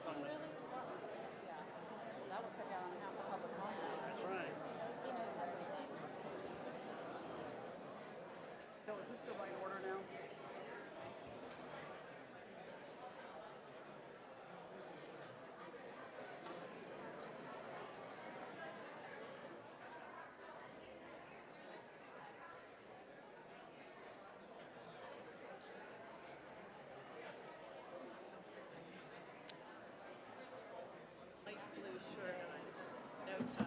That would sit down on half the public comment. That's right. He knows everything. So is this the right order now? Light blue shirt and no tie.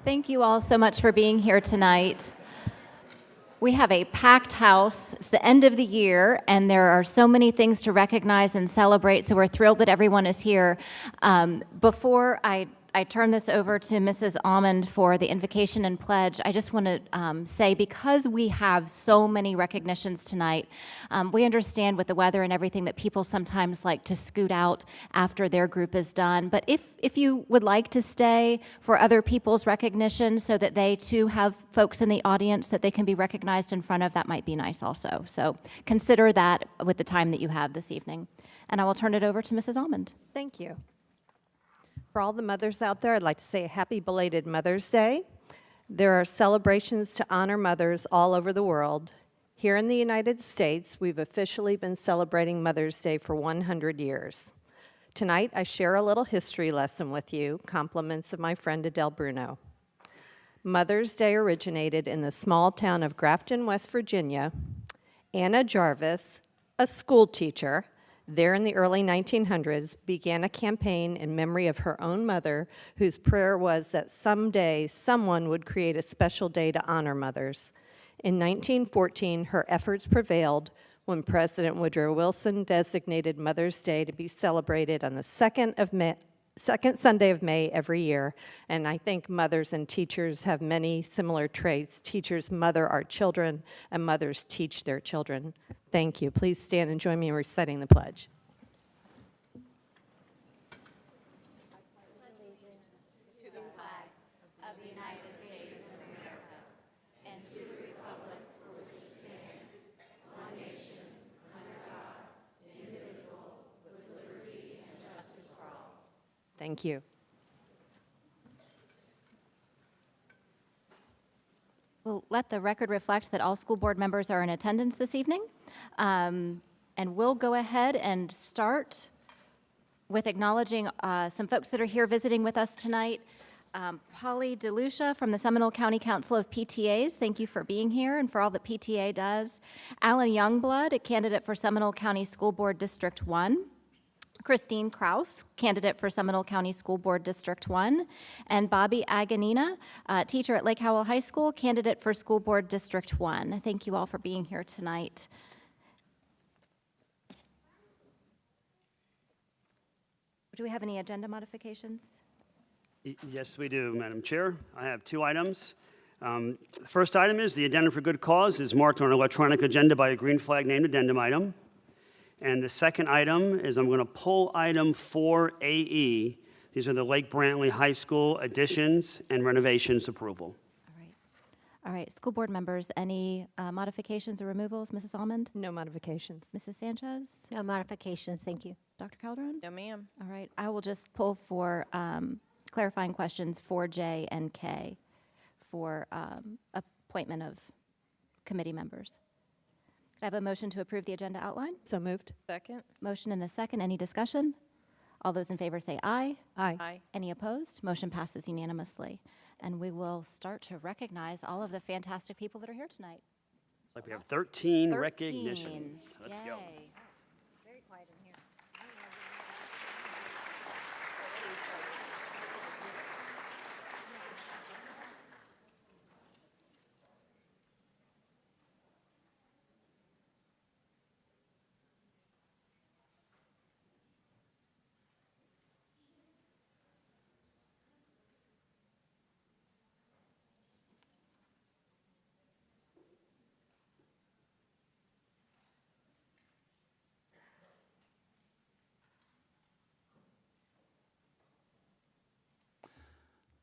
Thank you all so much for being here tonight. We have a packed house. It's the end of the year, and there are so many things to recognize and celebrate, so we're thrilled that everyone is here. Before I turn this over to Mrs. Almond for the invocation and pledge, I just want to say, because we have so many recognitions tonight, we understand with the weather and everything that people sometimes like to scoot out after their group is done. But if you would like to stay for other people's recognition so that they too have folks in the audience that they can be recognized in front of, that might be nice also. So consider that with the time that you have this evening. And I will turn it over to Mrs. Almond. Thank you. For all the mothers out there, I'd like to say a happy belated Mother's Day. There are celebrations to honor mothers all over the world. Here in the United States, we've officially been celebrating Mother's Day for 100 years. Tonight, I share a little history lesson with you, compliments of my friend Adele Bruno. Mother's Day originated in the small town of Grafton, West Virginia. Anna Jarvis, a school teacher, there in the early 1900s, began a campaign in memory of her own mother, whose prayer was that someday someone would create a special day to honor mothers. In 1914, her efforts prevailed when President Woodrow Wilson designated Mother's Day to be celebrated on the second Sunday of May every year. And I think mothers and teachers have many similar traits. Teachers mother our children, and mothers teach their children. Thank you. Please stand and join me in reciting the pledge. Thank you. We'll let the record reflect that all school board members are in attendance this evening. And we'll go ahead and start with acknowledging some folks that are here visiting with us tonight. Polly DeLucia from the Seminole County Council of PTAs, thank you for being here and for all that PTA does. Alan Youngblood, a candidate for Seminole County School Board District 1. Christine Kraus, candidate for Seminole County School Board District 1, and Bobby Aganina, teacher at Lake Howell High School, candidate for School Board District 1. Thank you all for being here tonight. Do we have any agenda modifications? Yes, we do, Madam Chair. I have two items. The first item is the addendum for good cause is marked on an electronic agenda by a green flag named addendum item. And the second item is I'm going to pull item 4AE. These are the Lake Brantley High School additions and renovations approval. All right, school board members, any modifications or removals? Mrs. Almond? No modifications. Mrs. Sanchez? No modifications, thank you. Dr. Calderon? No, ma'am. All right, I will just pull for clarifying questions 4J and K for appointment of committee members. Could I have a motion to approve the agenda outline? So moved. Second? Motion and a second. Any discussion? All those in favor say aye. Aye. Aye. Any opposed? Motion passes unanimously. And we will start to recognize all of the fantastic people that are here tonight. Looks like we have 13 recognitions. Let's go. Yay. Very quiet in here.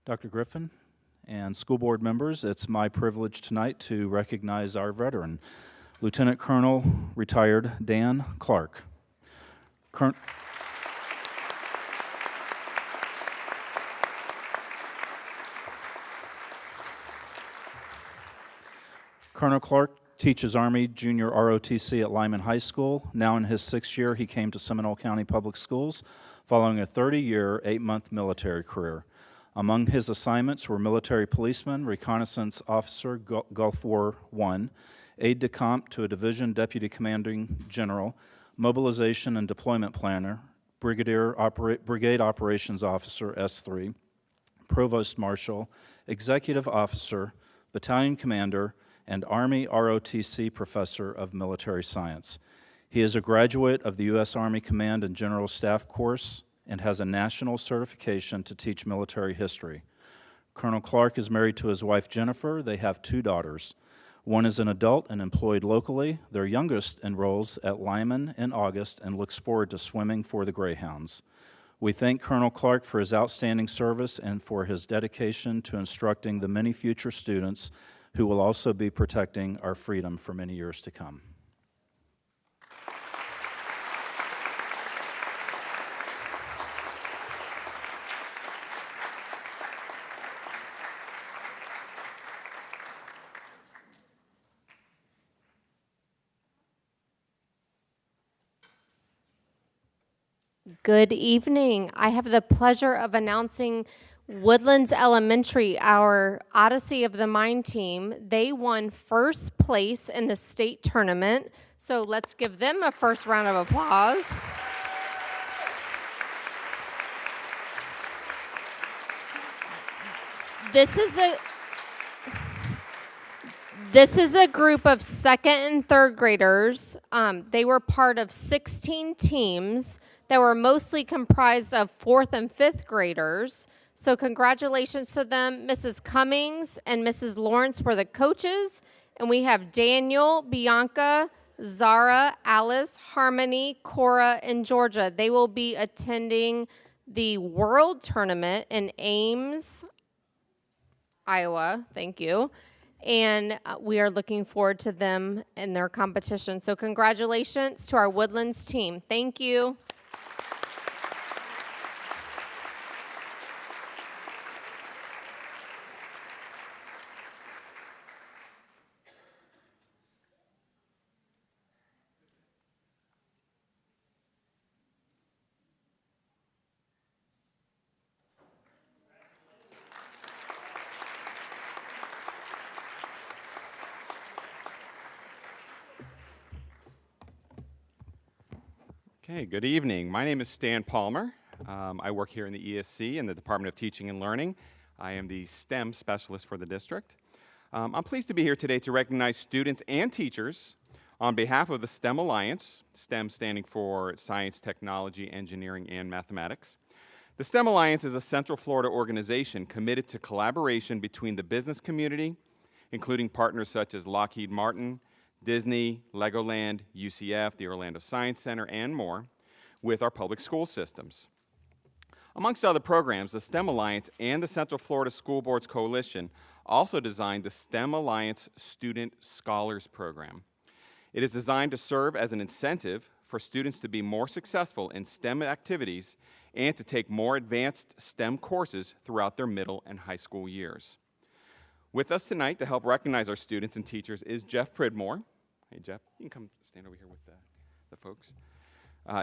Dr. Griffin and school board members, it's my privilege tonight to recognize our veteran, Lieutenant Colonel, retired Dan Clark. Colonel Clark teaches Army Junior ROTC at Lyman High School. Now in his 6th year, he came to Seminole County Public Schools following a 30-year, 8-month military career. Among his assignments were military policeman, reconnaissance officer, Gulf War I, aide-de-camp to a division deputy commanding general, mobilization and deployment planner, brigade operations officer, S3, provost marshal, executive officer, battalion commander, and Army ROTC professor of military science. He is a graduate of the U.S. Army Command and General Staff course and has a national certification to teach military history. Colonel Clark is married to his wife Jennifer. They have 2 daughters. One is an adult and employed locally. Their youngest enrolls at Lyman in August and looks forward to swimming for the Greyhounds. We thank Colonel Clark for his outstanding service and for his dedication to instructing the many future students who will also be protecting our freedom for many years to come. Good evening. I have the pleasure of announcing Woodlands Elementary, our Odyssey of the Mind team. They won first place in the state tournament, so let's give them a first round of applause. This is a group of 2nd and 3rd graders. They were part of 16 teams that were mostly comprised of 4th and 5th graders. So congratulations to them. Mrs. Cummings and Mrs. Lawrence were the coaches, and we have Daniel, Bianca, Zara, Alice, Harmony, Cora, and Georgia. They will be attending the World Tournament in Ames, Iowa. Thank you. And we are looking forward to them in their competition. So congratulations to our Woodlands team. Thank you. Okay, good evening. My name is Stan Palmer. I work here in the ESC in the Department of Teaching and Learning. I am the STEM specialist for the district. I'm pleased to be here today to recognize students and teachers on behalf of the STEM Alliance, STEM standing for Science, Technology, Engineering, and Mathematics. The STEM Alliance is a Central Florida organization committed to collaboration between the business community, including partners such as Lockheed Martin, Disney, Legoland, UCF, the Orlando Science Center, and more, with our public school systems. Amongst other programs, the STEM Alliance and the Central Florida School Boards Coalition also designed the STEM Alliance Student Scholars Program. It is designed to serve as an incentive for students to be more successful in STEM activities and to take more advanced STEM courses throughout their middle and high school years. With us tonight to help recognize our students and teachers is Jeff Pridmore. Hey, Jeff, you can come stand over here with the folks.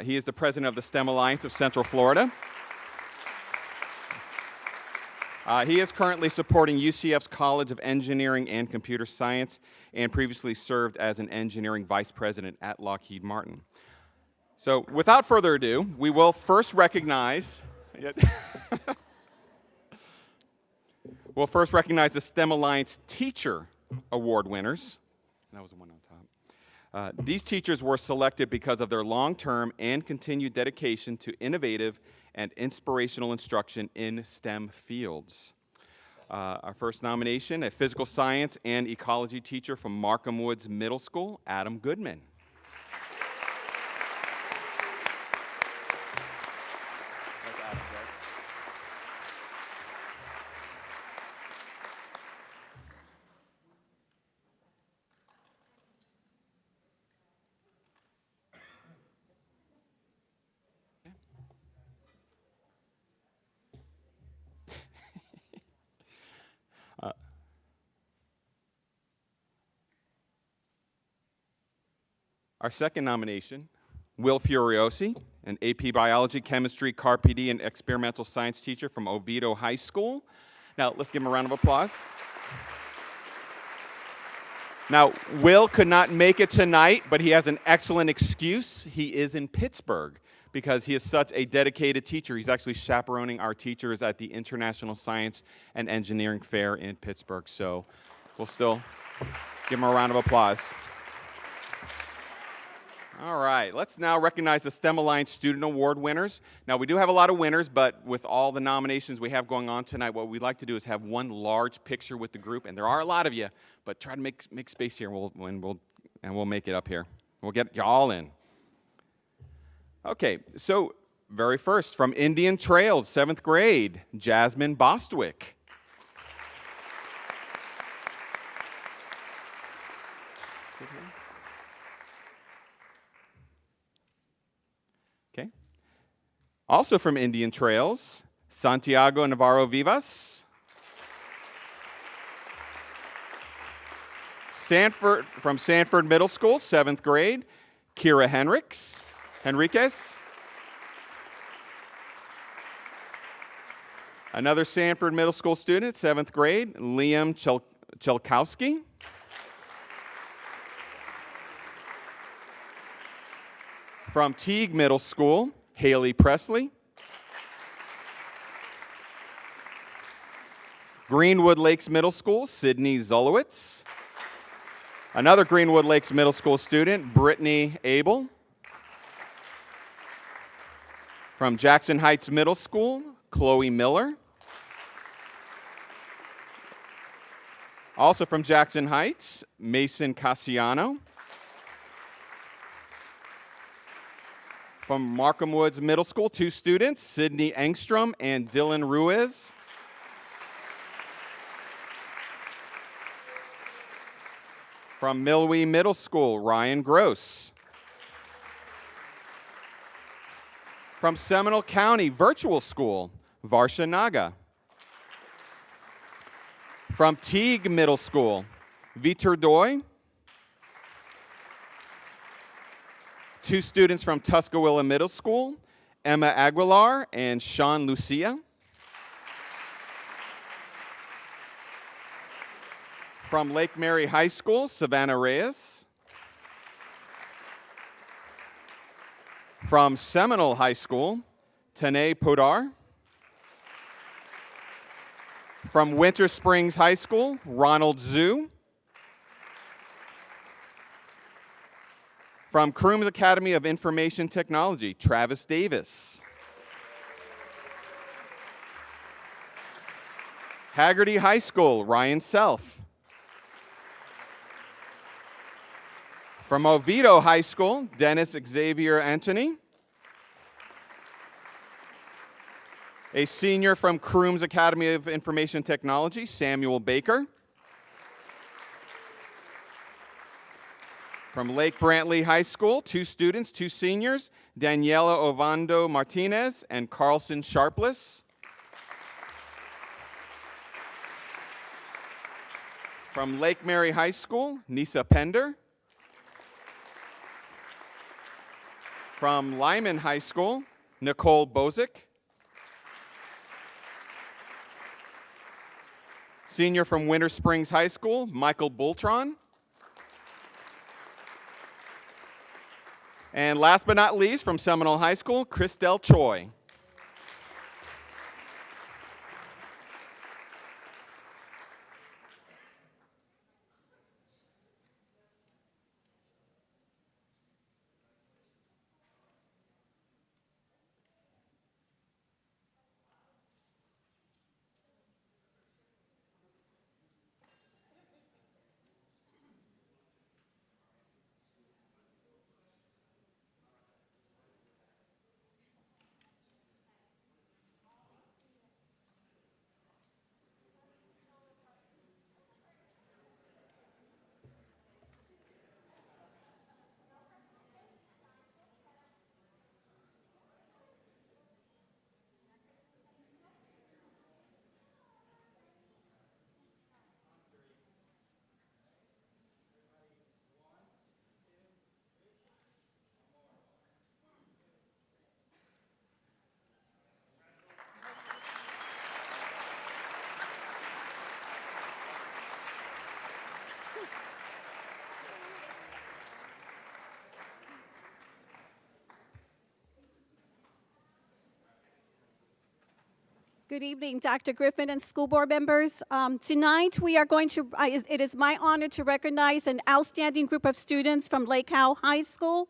He is the president of the STEM Alliance of Central Florida. He is currently supporting UCF's College of Engineering and Computer Science and previously served as an engineering vice president at Lockheed Martin. So without further ado, we will first recognize the STEM Alliance Teacher Award winners. That was the one on top. These teachers were selected because of their long-term and continued dedication to innovative and inspirational instruction in STEM fields. Our first nomination, a physical science and ecology teacher from Markham Woods Middle School, Adam Goodman. Our second nomination, Will Furiosi, an AP Biology, Chemistry, Carp PD, and Experimental Science teacher from Oviedo High School. Now, let's give him a round of applause. Now, Will could not make it tonight, but he has an excellent excuse. He is in Pittsburgh because he is such a dedicated teacher. He's actually chaperoning our teachers at the International Science and Engineering Fair in Pittsburgh. So we'll still give him a round of applause. All right, let's now recognize the STEM Alliance Student Award winners. Now, we do have a lot of winners, but with all the nominations we have going on tonight, what we'd like to do is have one large picture with the group, and there are a lot of you, but try to make space here, and we'll make it up here. We'll get you all in. Okay, so very first, from Indian Trails, 7th grade, Jasmine Bostwick. Okay. Also from Indian Trails, Santiago Navarro Vivas. From Sanford Middle School, 7th grade, Kira Henriquez. Another Sanford Middle School student, 7th grade, Liam Chelkowski. From Teague Middle School, Haley Presley. Greenwood Lakes Middle School, Sydney Zolowitz. Another Greenwood Lakes Middle School student, Brittany Abel. From Jackson Heights Middle School, Chloe Miller. Also from Jackson Heights, Mason Cassiano. From Markham Woods Middle School, 2 students, Sydney Engstrom and Dylan Ruiz. From Milwee Middle School, Ryan Gross. From Seminole County Virtual School, Varsha Naga. From Teague Middle School, Vitor Doy. 2 students from Tuscaloosa Middle School, Emma Aguilar and Sean Lucia. From Lake Mary High School, Savannah Reyes. From Seminole High School, Tanae Podar. From Winter Springs High School, Ronald Zhu. From Crooms Academy of Information Technology, Travis Davis. Haggerty High School, Ryan Self. From Oviedo High School, Dennis Xavier Anthony. A senior from Crooms Academy of Information Technology, Samuel Baker. From Lake Brantley High School, 2 students, 2 seniors, Daniela Ovando Martinez and Carlson Sharpless. From Lake Mary High School, Nisa Pender. From Lyman High School, Nicole Bozick. Senior from Winter Springs High School, Michael Bultron. And last but not least, from Seminole High School, Christelle Choi. Good evening, Dr. Griffin and school board members. Tonight, we are going to, it is my honor to recognize an outstanding group of students from Lake Howell High School.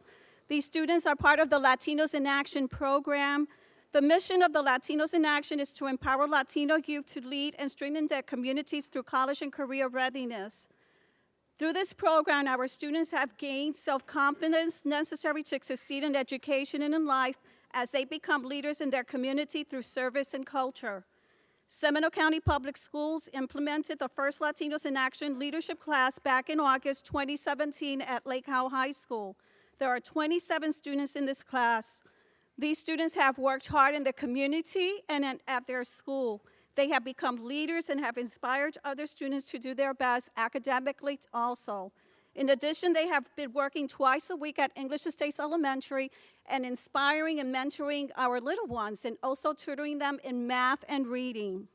These students are part of the Latinos in Action program. The mission of the Latinos in Action is to empower Latino youth to lead and strengthen their communities through college and career readiness. Through this program, our students have gained self-confidence necessary to succeed in education and in life as they become leaders in their community through service and culture. Seminole County Public Schools implemented the first Latinos in Action leadership class back in August 2017 at Lake Howell High School. There are 27 students in this class. These students have worked hard in the community and at their school. They have become leaders and have inspired other students to do their best academically also. In addition, they have been working twice a week at English Estates Elementary and inspiring and mentoring our little ones and also tutoring them in math and reading.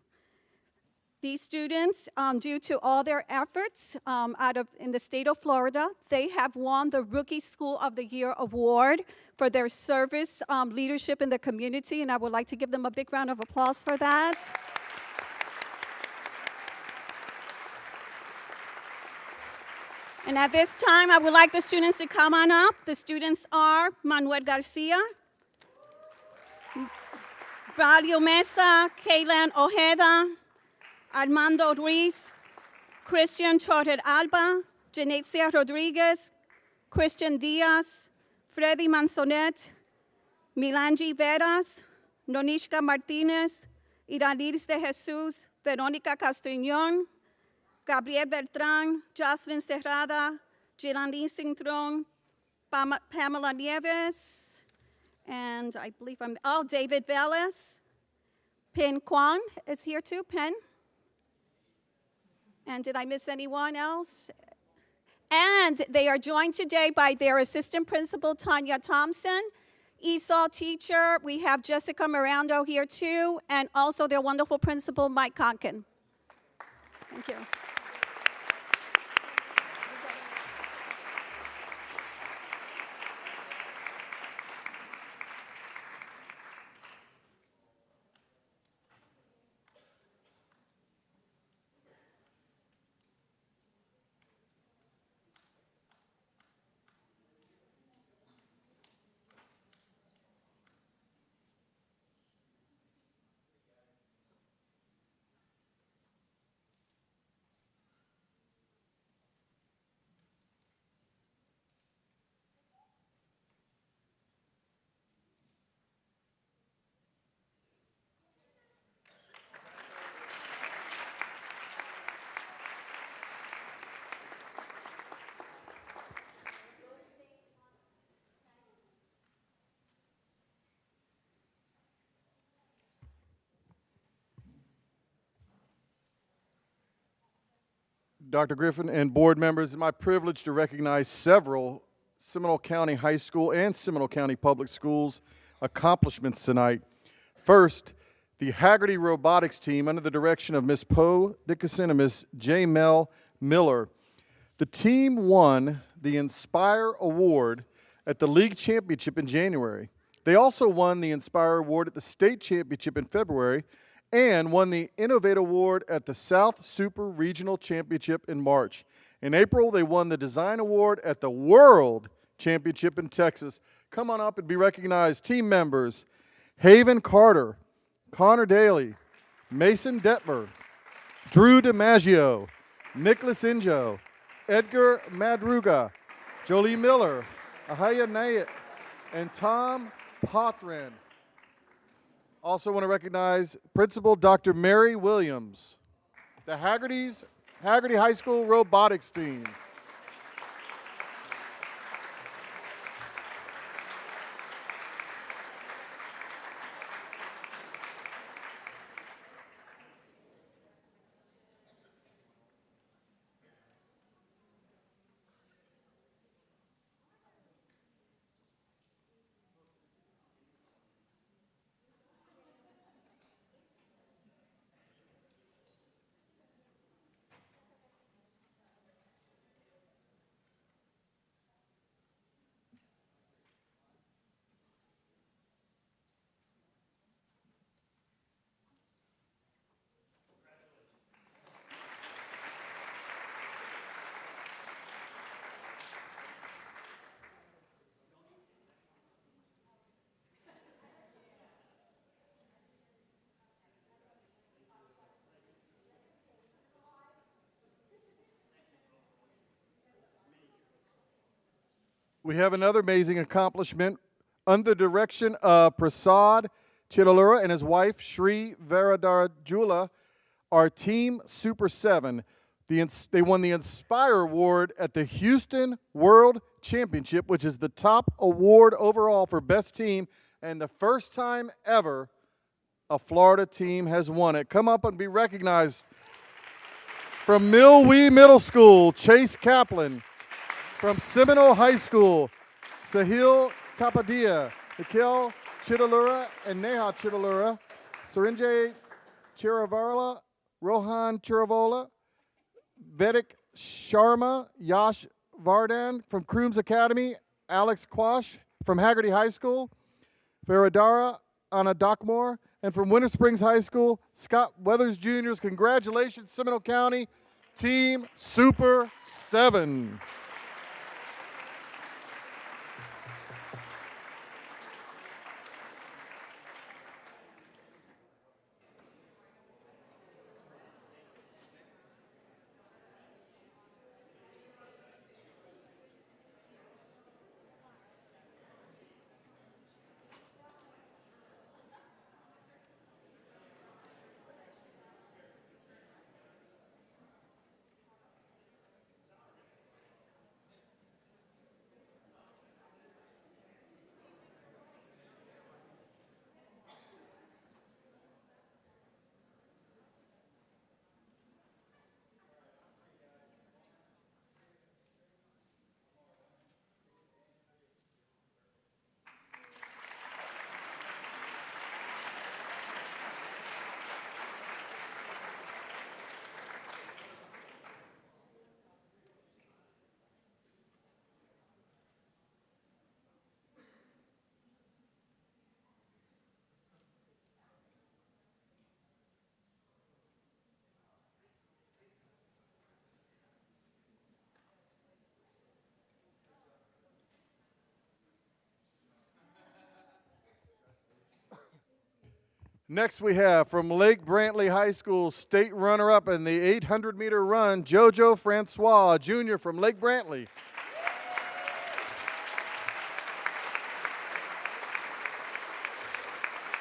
These students, due to all their efforts in the state of Florida, they have won the Rookie School of the Year award for their service leadership in the community, and I would like to give them a big round of applause for that. And at this time, I would like the students to come on up. The students are Manuel Garcia, Braulio Mesa, Kaylan Ojeda, Armando Ruiz, Christian Torres Alba, Janecia Rodriguez, Christian Diaz, Freddy Mansonet, Milanji Veras, Nonishka Martinez, Iraniris de Jesus, Verónica Castriñón, Gabriel Beltrán, Jocelyn Serrada, Geraldine Cintrón, Pamela Nieves, and I believe David Velez. Pen Kwan is here too, Pen. And did I miss anyone else? And they are joined today by their assistant principal, Tanya Thompson, ESOL teacher. We have Jessica Mirando here too, and also their wonderful principal, Mike Conkin. Thank you. Dr. Griffin and board members, it's my privilege to recognize several Seminole County High School and Seminole County Public Schools accomplishments tonight. First, the Haggerty Robotics team under the direction of Ms. Poe Dickinson and Ms. J. Mel Miller. The team won the Inspire Award at the league championship in January. They also won the Inspire Award at the state championship in February and won the Innovate Award at the South Super Regional Championship in March. In April, they won the Design Award at the World Championship in Texas. Come on up and be recognized. Team members, Haven Carter, Connor Daly, Mason Detmer, Drew DiMaggio, Nicholas Injo, Edgar Madruga, Jolie Miller, Ahaya Nayat, and Tom Pothrin. Also want to recognize Principal Dr. Mary Williams, the Haggerty High School robotics team. We have another amazing accomplishment. Under the direction of Prasad Chidalura and his wife, Shri Varadarajula, our Team Super 7, they won the Inspire Award at the Houston World Championship, which is the top award overall for best team, and the first time ever a Florida team has won it. Come up and be recognized. From Millwee Middle School, Chase Kaplan. From Seminole High School, Sahil Kapadia, Nikhil Chidalura and Neha Chidalura, Sarinjay Chiravarla, Rohan Chiravola, Vedic Sharma, Yash Vardan. From Crooms Academy, Alex Quash. From Haggerty High School, Faradara Anna Dockmore. And from Winter Springs High School, Scott Weathers Jr.'s. Congratulations, Seminole County Team Super 7. Next we have from Lake Brantley High School, state runner-up in the 800-meter run, Jojo Francois, Jr. from Lake Brantley.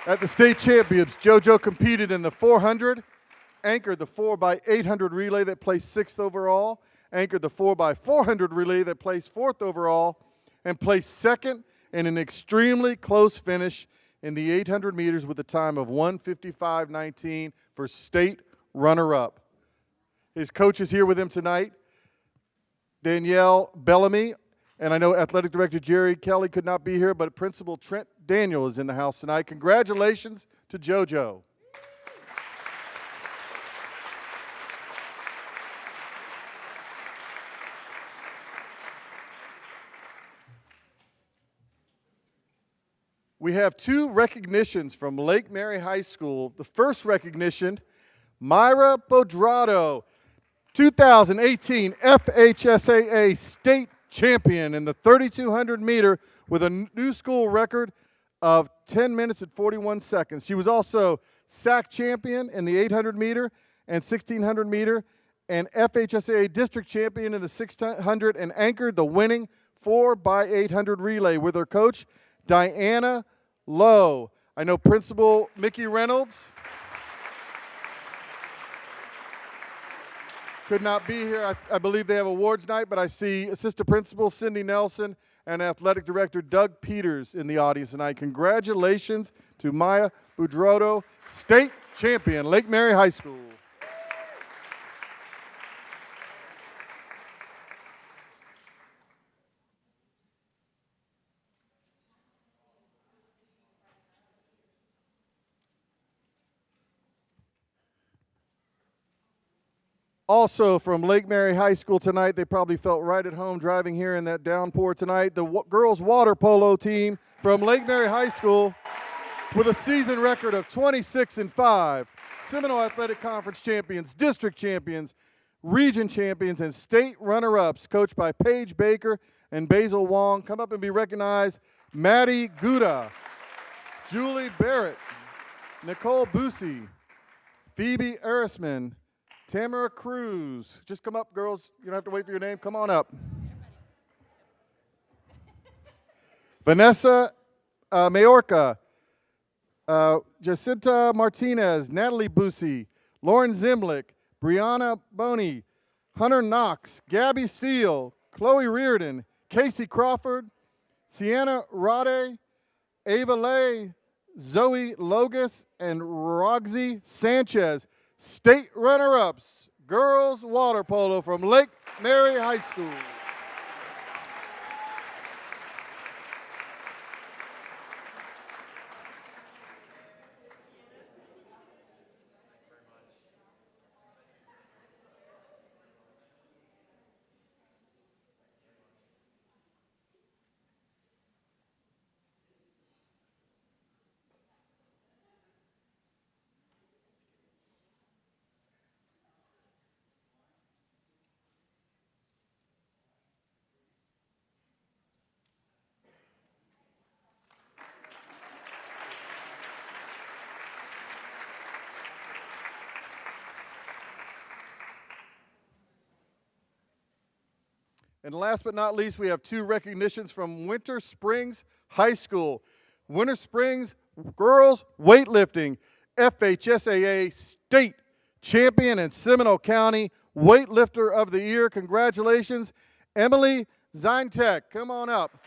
At the state championships, Jojo competed in the 400, anchored the 4x800 relay that placed 6th overall, anchored the 4x400 relay that placed 4th overall, and placed 2nd in an extremely close finish in the 800 meters with a time of 1:55.19 for state runner-up. His coach is here with him tonight, Danielle Bellamy, and I know Athletic Director Jerry Kelly could not be here, but Principal Trent Daniel is in the house tonight. Congratulations to JoJo. We have 2 recognitions from Lake Mary High School. The first recognition, Myra Bodrado, 2018 FHSAA state champion in the 3,200 meter with a new school record of 10 minutes and 41 seconds. She was also SAC champion in the 800 meter and 1,600 meter and FHSAA district champion in the 600 and anchored the winning 4x800 relay with her coach, Diana Lowe. I know Principal Mickey Reynolds could not be here. I believe they have awards night, but I see Assistant Principal Cindy Nelson and Athletic Director Doug Peters in the audience tonight. Congratulations to Maya Boudrodo, state champion, Lake Mary High School. Also from Lake Mary High School tonight, they probably felt right at home driving here in that downpour tonight, the girls water polo team from Lake Mary High School with a season record of 26-5. Seminole Athletic Conference champions, district champions, region champions, and state runner-ups, coached by Paige Baker and Basil Wong. Come up and be recognized. Maddie Gouda, Julie Barrett, Nicole Busey, Phoebe Erisman, Tamara Cruz. Just come up, girls. You don't have to wait for your name. Come on up. Vanessa Mayorka, Jacinta Martinez, Natalie Busey, Lauren Zimlick, Brianna Boney, Hunter Knox, Gabby Steele, Chloe Reardon, Casey Crawford, Sienna Rade, Ava Lay, Zoe Logus, and Roxy Sanchez, state runner-ups, girls water polo from Lake Mary High School. And last but not least, we have two recognitions from Winter Springs High School. Winter Springs Girls Weightlifting FHSAA State Champion and Seminole County Weightlifter of the Year. Congratulations, Emily Zintek. Come on up.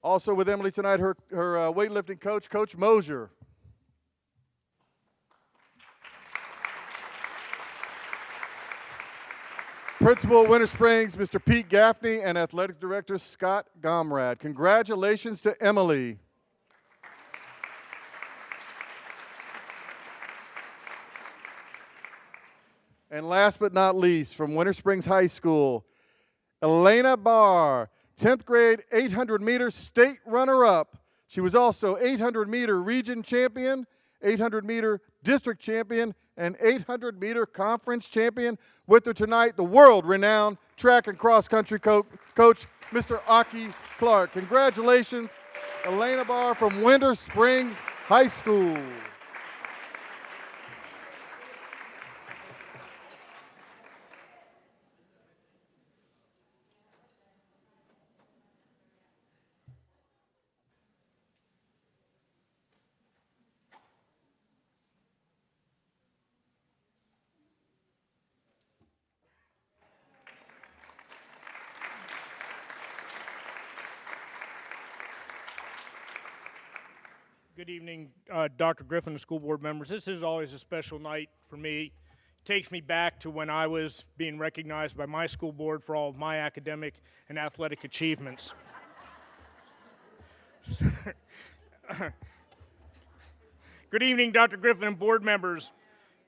Also with Emily tonight, her weightlifting coach, Coach Mosier. Principal, Winter Springs, Mr. Pete Gaffney, and Athletic Director, Scott Gomrad. Congratulations to Emily. And last but not least, from Winter Springs High School, Elena Barr, 10th grade 800-meter state runner-up. She was also 800-meter region champion, 800-meter district champion, and 800-meter conference champion. With her tonight, the world-renowned track and cross-country coach, Mr. Aki Clark. Congratulations, Elena Barr from Winter Springs High School. Good evening, Dr. Griffin and school board members. This is always a special night for me. It takes me back to when I was being recognized by my school board for all of my academic and athletic achievements. Good evening, Dr. Griffin and board members.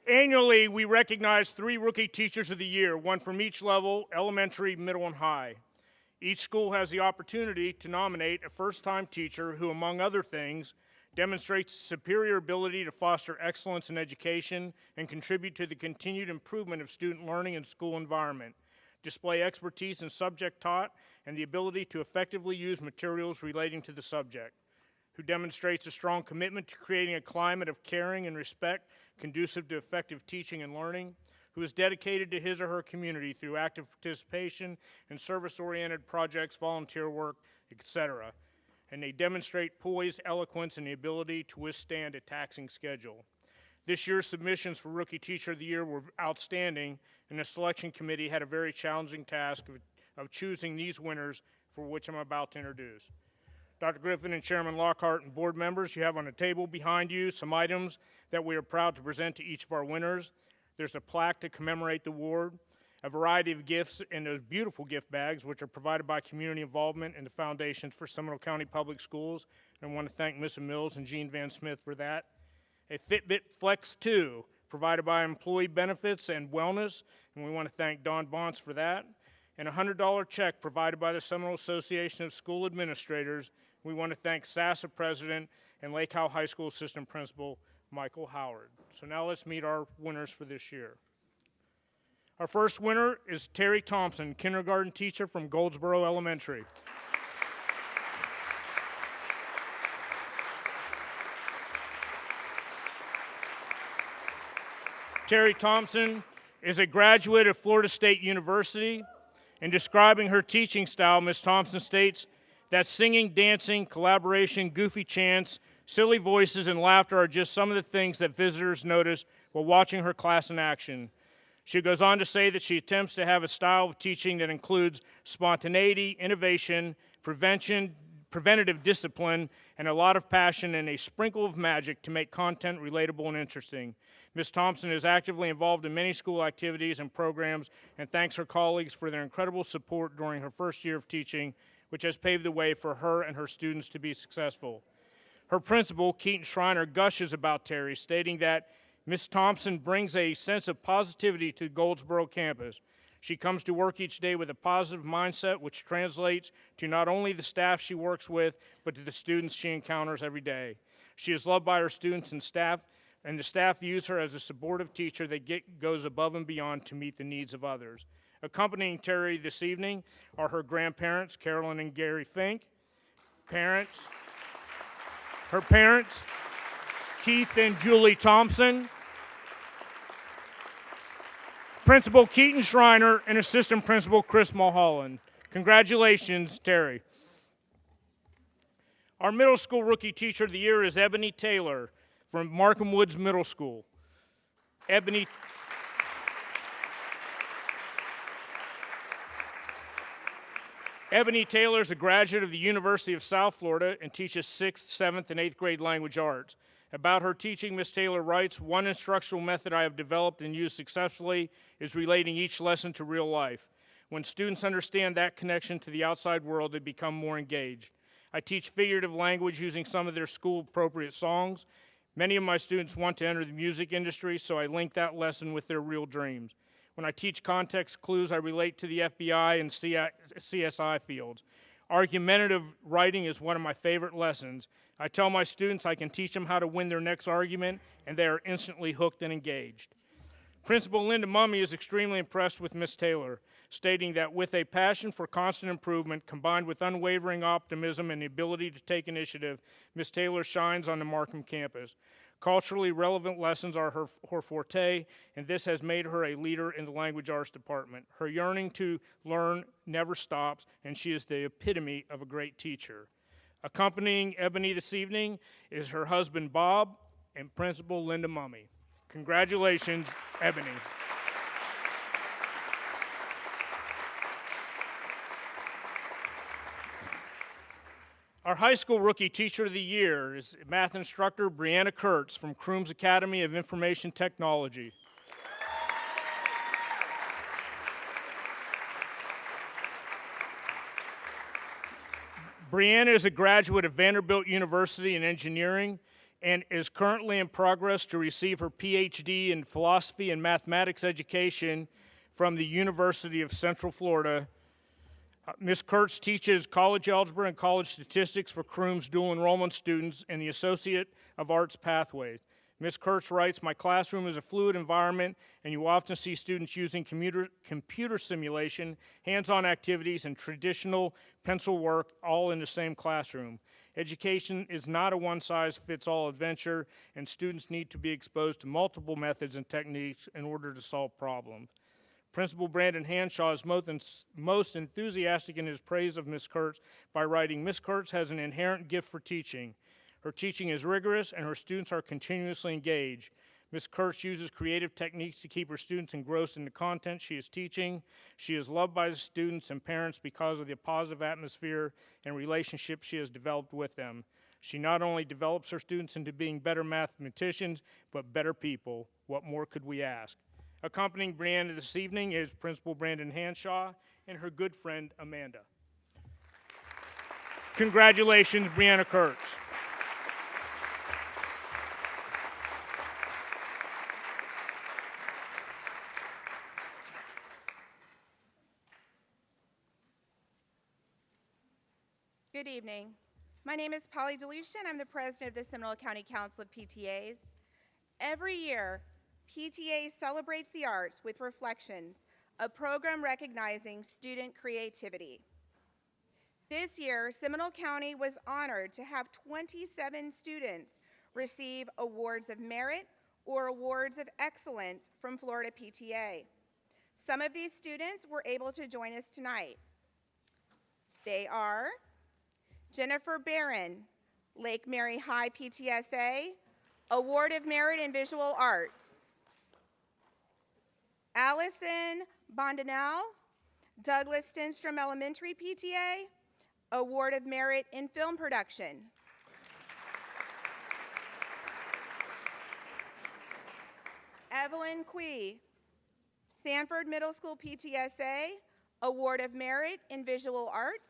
Annually, we recognize 3 Rookie Teachers of the Year, one from each level, elementary, middle, and high. Each school has the opportunity to nominate a first-time teacher who, among other things, demonstrates superior ability to foster excellence in education and contribute to the continued improvement of student learning and school environment, display expertise in subject taught, and the ability to effectively use materials relating to the subject, who demonstrates a strong commitment to creating a climate of caring and respect conducive to effective teaching and learning, who is dedicated to his or her community through active participation in service-oriented projects, volunteer work, etc., and they demonstrate poise, eloquence, and the ability to withstand a taxing schedule. This year's submissions for Rookie Teacher of the Year were outstanding, and the selection committee had a very challenging task of choosing these winners, for which I'm about to introduce. Dr. Griffin and Chairman Lockhart and board members, you have on the table behind you some items that we are proud to present to each of our winners. There's a plaque to commemorate the award, a variety of gifts in those beautiful gift bags, which are provided by community involvement and the Foundations for Seminole County Public Schools. And I want to thank Ms. Mills and Jean Van Smith for that. A Fitbit Flex 2, provided by Employee Benefits and Wellness, and we want to thank Don Bonts for that. And a $100 check provided by the Seminole Association of School Administrators. We want to thank SASA President and Lake Howell High School Assistant Principal Michael Howard. So now let's meet our winners for this year. Our first winner is Terry Thompson, kindergarten teacher from Goldsboro Elementary. Terry Thompson is a graduate of Florida State University. In describing her teaching style, Ms. Thompson states that singing, dancing, collaboration, goofy chants, silly voices, and laughter are just some of the things that visitors notice while watching her class in action. She goes on to say that she attempts to have a style of teaching that includes spontaneity, innovation, preventative discipline, and a lot of passion and a sprinkle of magic to make content relatable and interesting. Ms. Thompson is actively involved in many school activities and programs and thanks her colleagues for their incredible support during her first year of teaching, which has paved the way for her and her students to be successful. Her principal, Keaton Schreiner, gushes about Terry, stating that Ms. Thompson brings a sense of positivity to the Goldsboro campus. She comes to work each day with a positive mindset, which translates to not only the staff she works with, but to the students she encounters every day. She is loved by her students and staff, and the staff views her as a supportive teacher that goes above and beyond to meet the needs of others. Accompanying Terry this evening are her grandparents, Carolyn and Gary Fink, her parents, Keith and Julie Thompson, Principal Keaton Schreiner, and Assistant Principal Chris Mulholland. Congratulations, Terry. Our middle school rookie teacher of the year is Ebony Taylor from Markham Woods Middle School. Ebony Taylor is a graduate of the University of South Florida and teaches 6th, 7th, and 8th grade language arts. About her teaching, Ms. Taylor writes, "One instructional method I have developed and used successfully is relating each lesson to real life. When students understand that connection to the outside world, they become more engaged. I teach figurative language using some of their school-appropriate songs. Many of my students want to enter the music industry, so I link that lesson with their real dreams. When I teach context clues, I relate to the FBI and CSI fields. Argumentative writing is one of my favorite lessons. I tell my students I can teach them how to win their next argument, and they are instantly hooked and engaged." Principal Linda Mummy is extremely impressed with Ms. Taylor, stating that with a passion for constant improvement combined with unwavering optimism and the ability to take initiative, Ms. Taylor shines on the Markham campus. Culturally relevant lessons are her forte, and this has made her a leader in the language arts department. Her yearning to learn never stops, and she is the epitome of a great teacher. Accompanying Ebony this evening is her husband, Bob, and Principal Linda Mummy. Congratulations, Ebony. Our high school rookie teacher of the year is math instructor Brianna Kurtz from Crooms Academy of Information Technology. Brianna is a graduate of Vanderbilt University in engineering and is currently in progress to receive her PhD in philosophy and mathematics education from the University of Central Florida. Ms. Kurtz teaches college algebra and college statistics for Crooms dual enrollment students in the Associate of Arts pathway. Ms. Kurtz writes, "My classroom is a fluid environment, and you often see students using computer simulation, hands-on activities, and traditional pencil work all in the same classroom. Education is not a one-size-fits-all adventure, and students need to be exposed to multiple methods and techniques in order to solve problems." Principal Brandon Hanshaw is most enthusiastic in his praise of Ms. Kurtz by writing, "Ms. Kurtz has an inherent gift for teaching. Her teaching is rigorous, and her students are continuously engaged. Ms. Kurtz uses creative techniques to keep her students engrossed in the content she is teaching. She is loved by the students and parents because of the positive atmosphere and relationship she has developed with them. She not only develops her students into being better mathematicians, but better people. What more could we ask?" Accompanying Brianna this evening is Principal Brandon Hanshaw and her good friend, Amanda. Congratulations, Brianna Kurtz. Good evening. My name is Polly DeLucia, and I'm the president of the Seminole County Council of PTAs. Every year, PTA celebrates the arts with Reflections, a program recognizing student creativity. This year, Seminole County was honored to have 27 students receive awards of merit or awards of excellence from Florida PTA. Some of these students were able to join us tonight. They are Jennifer Barron, Lake Mary High PTSA, Award of Merit in Visual Arts. Allison Bondinell, Douglas Stenstrom Elementary PTA, Award of Merit in Film Production. Evelyn Quee, Sanford Middle School PTSA, Award of Merit in Visual Arts.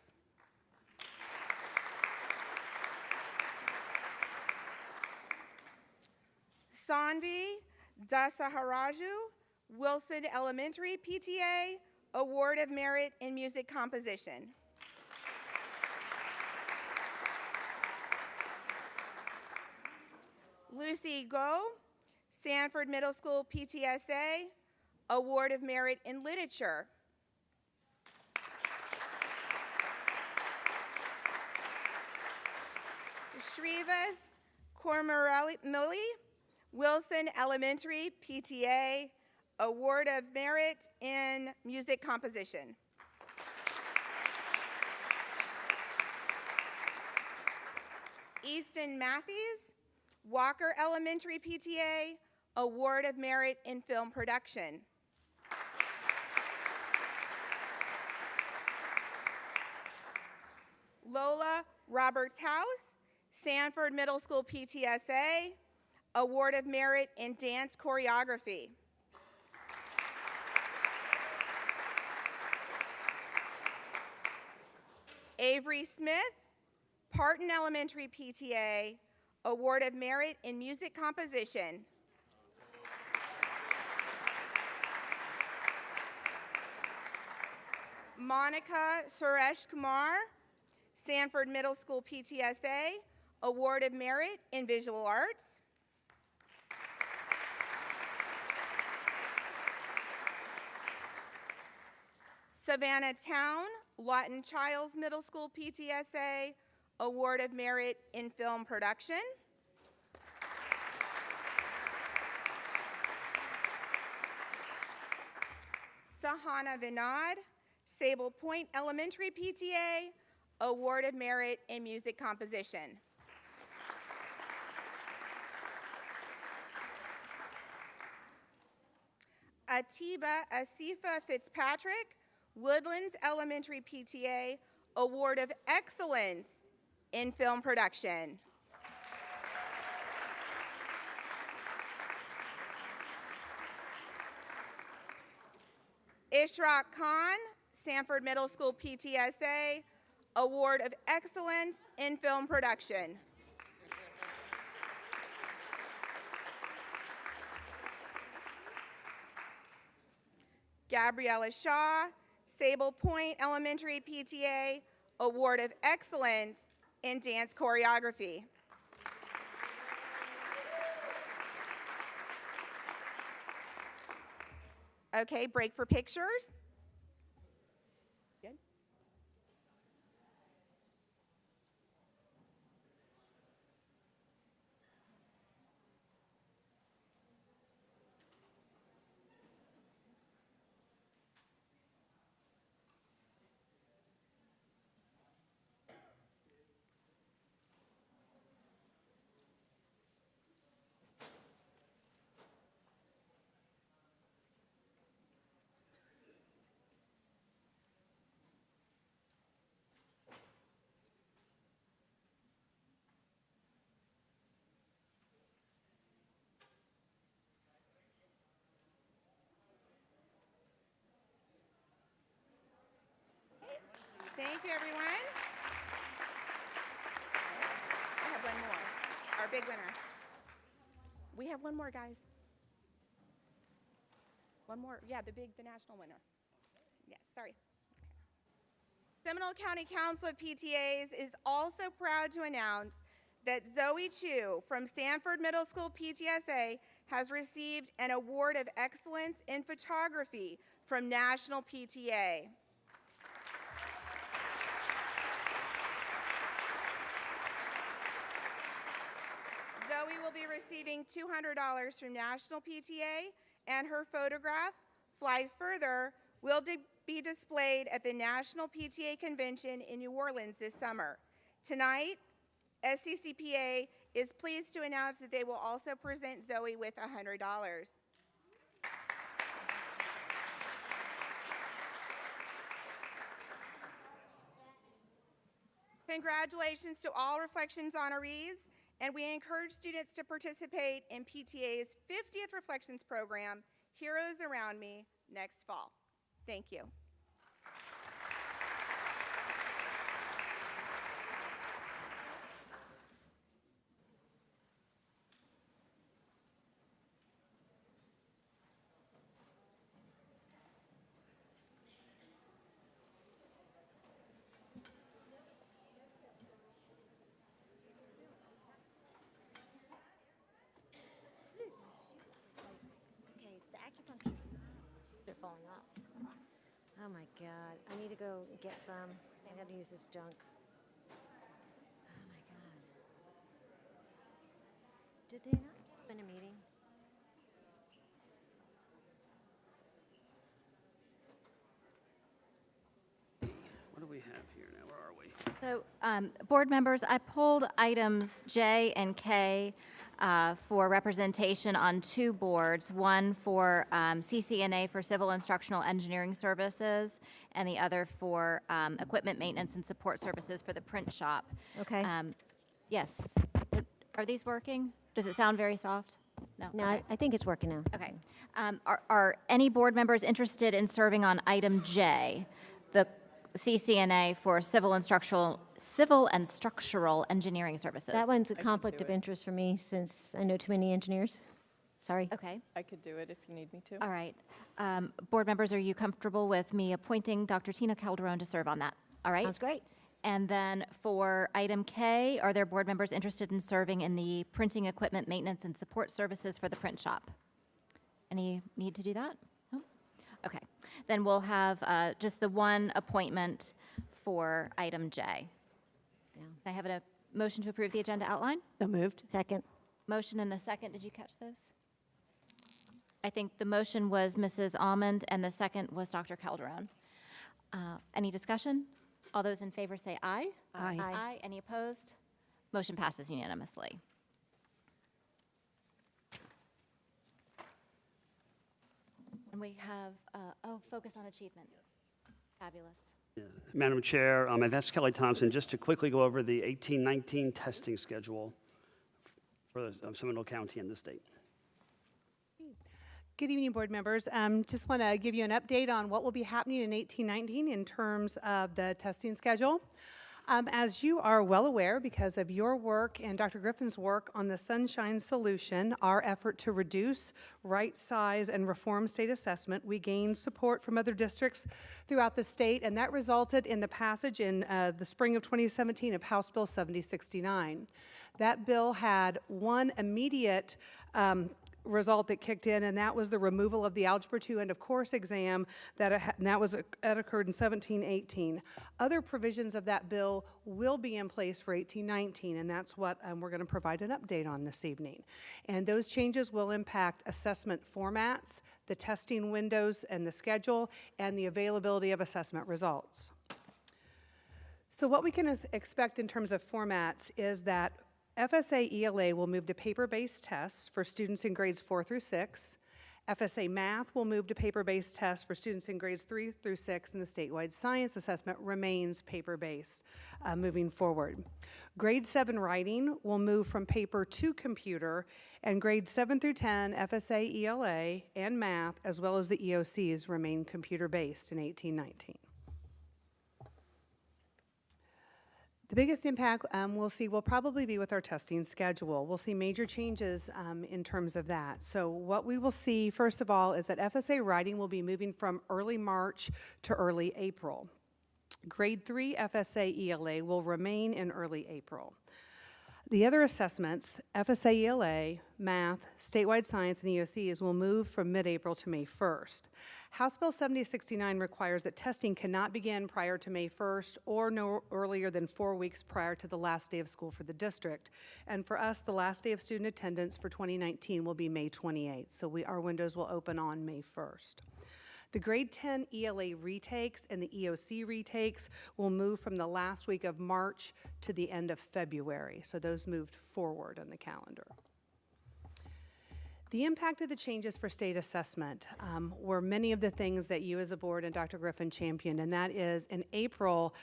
Sanvi Dasaharaju, Wilson Elementary PTA, Award of Merit in Music Composition. Lucy Go, Sanford Middle School PTSA, Award of Merit in Literature. Shrivas Cormerelli, Wilson Elementary PTA, Award of Merit in Music Composition. Easton Matthews, Walker Elementary PTA, Award of Merit in Film Production. Lola Roberts House, Sanford Middle School PTSA, Award of Merit in Dance Choreography. Avery Smith, Parton Elementary PTA, Award of Merit in Music Composition. Monica Suresh Kumar, Sanford Middle School PTSA, Award of Merit in Visual Arts. Savannah Town, Lawton Childs Middle School PTSA, Award of Merit in Film Production. Sahana Vinod, Sable Point Elementary PTA, Award of Merit in Music Composition. Atiba Asifa Fitzpatrick, Woodlands Elementary PTA, Award of Excellence in Film Production. Ishraq Khan, Sanford Middle School PTSA, Award of Excellence in Film Production. Gabriella Shaw, Sable Point Elementary PTA, Award of Excellence in Dance Choreography. Okay, break for pictures. Good. Thank you, everyone. I have one more. Our big winner. We have one more, guys. One more. Yeah, the national winner. Yes, sorry. Seminole County Council of PTAs is also proud to announce that Zoe Chu from Sanford Middle School PTSA has received an Award of Excellence in Photography from National PTA. Zoe will be receiving $200 from National PTA, and her photograph, Fly Further, will be displayed at the National PTA Convention in New Orleans this summer. Tonight, SCCPA is pleased to announce that they will also present Zoe with $100. Congratulations to all Reflections honorees, and we encourage students to participate in PTA's 50th Reflections program, Heroes Around Me, next fall. Thank you. Okay, the acupuncture. They're falling off. Oh my God. I need to go get some. I got to use this junk. Oh my God. Did they not get in a meeting? What do we have here now? Where are we? So, board members, I pulled items J and K for representation on two boards, one for CCNA for Civil Instructional Engineering Services, and the other for Equipment Maintenance and Support Services for the print shop. Okay. Yes. Are these working? Does it sound very soft? No? No, Okay. I think it's working now. Okay. Are any board members interested in serving on item J, the CCNA for Civil and Structural Engineering Services? That one's a conflict of interest for me since I know too many engineers. Sorry. Okay. I could do it if you need me to. All right. Board members, are you comfortable with me appointing Dr. Tina Calderon to serve on that? All right? Sounds great. And then for item K, are there board members interested in serving in the Printing Equipment Maintenance and Support Services for the print shop? Any need to do that? No? Okay. Then we'll have just the one appointment for item J. Yeah. Can I have a motion to approve the agenda outline? So moved. Second. Motion and a second. Did you catch those? I think the motion was Mrs. Almond and the second was Dr. Calderon. Any discussion? All those in favor say aye. Aye. Aye. Any opposed? Motion passes unanimously. And we have, focus on achievement. Fabulous. Madam Chair, I've asked Kelly Thompson just to quickly go over the 18-19 testing schedule for Seminole County and the state. Good evening, board members. Just want to give you an update on what will be happening in 18-19 in terms of the testing schedule. As you are well aware, because of your work and Dr. Griffin's work on the Sunshine Solution, our effort to reduce, right size, and reform state assessment, we gained support from other districts throughout the state, and that resulted in the passage in the spring of 2017 of House Bill 7069. That bill had one immediate result that kicked in, and that was the removal of the Algebra 2 end of course exam that occurred in 17-18. Other provisions of that bill will be in place for 18-19, and that's what we're going to provide an update on this evening. And those changes will impact assessment formats, the testing windows and the schedule, and the availability of assessment results. So what we can expect in terms of formats is that FSA ELA will move to paper-based tests for students in grades 4 through 6. FSA Math will move to paper-based tests for students in grades 3 through 6, and the statewide science assessment remains paper-based moving forward. Grade 7 writing will move from paper to computer, and grades 7 through 10, FSA ELA and Math, as well as the EOCs, remain computer-based in 18-19. The biggest impact we'll see will probably be with our testing schedule. We'll see major changes in terms of that. So what we will see, first of all, is that FSA writing will be moving from early March to early April. Grade 3 FSA ELA will remain in early April. The other assessments, FSA ELA, math, statewide science, and EOCs will move from mid-April to May 1st. House Bill 7069 requires that testing cannot begin prior to May 1st or no earlier than 4 weeks prior to the last day of school for the district. And for us, the last day of student attendance for 2019 will be May 28th, so our windows will open on May 1st. The grade 10 ELA retakes and the EOC retakes will move from the last week of March to the end of February. So those moved forward on the calendar. The impact of the changes for state assessment were many of the things that you as a board and Dr. Griffin championed, and that is in April,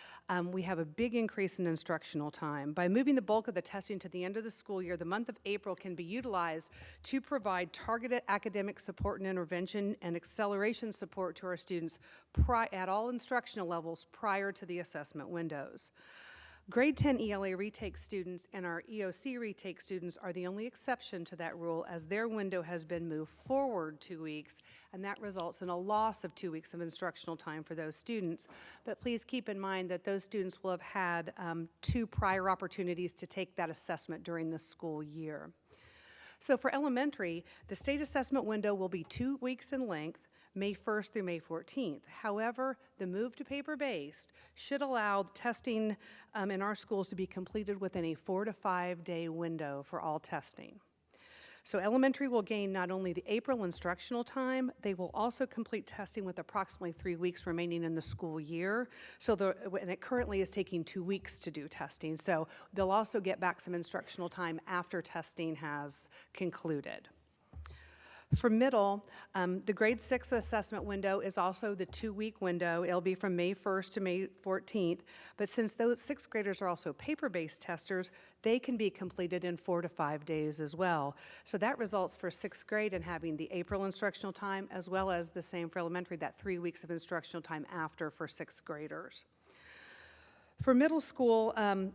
we have a big increase in instructional time. By moving the bulk of the testing to the end of the school year, the month of April can be utilized to provide targeted academic support and intervention and acceleration support to our students at all instructional levels prior to the assessment windows. Grade 10 ELA retake students and our EOC retake students are the only exception to that rule, as their window has been moved forward 2 weeks, and that results in a loss of 2 weeks of instructional time for those students. But please keep in mind that those students will have had 2 prior opportunities to take that assessment during the school year. So for elementary, the state assessment window will be 2 weeks in length, May 1st through May 14th. However, the move to paper-based should allow testing in our schools to be completed within a 4 to 5 day window for all testing. So elementary will gain not only the April instructional time, they will also complete testing with approximately 3 weeks remaining in the school year. And it currently is taking 2 weeks to do testing. So they'll also get back some instructional time after testing has concluded. For middle, the grade 6 assessment window is also the 2-week window. It'll be from May 1st to May 14th. But since those 6th graders are also paper-based testers, they can be completed in 4 to 5 days as well. So that results for 6th grade in having the April instructional time, as well as the same for elementary, that 3 weeks of instructional time after for 6th graders. For middle school, the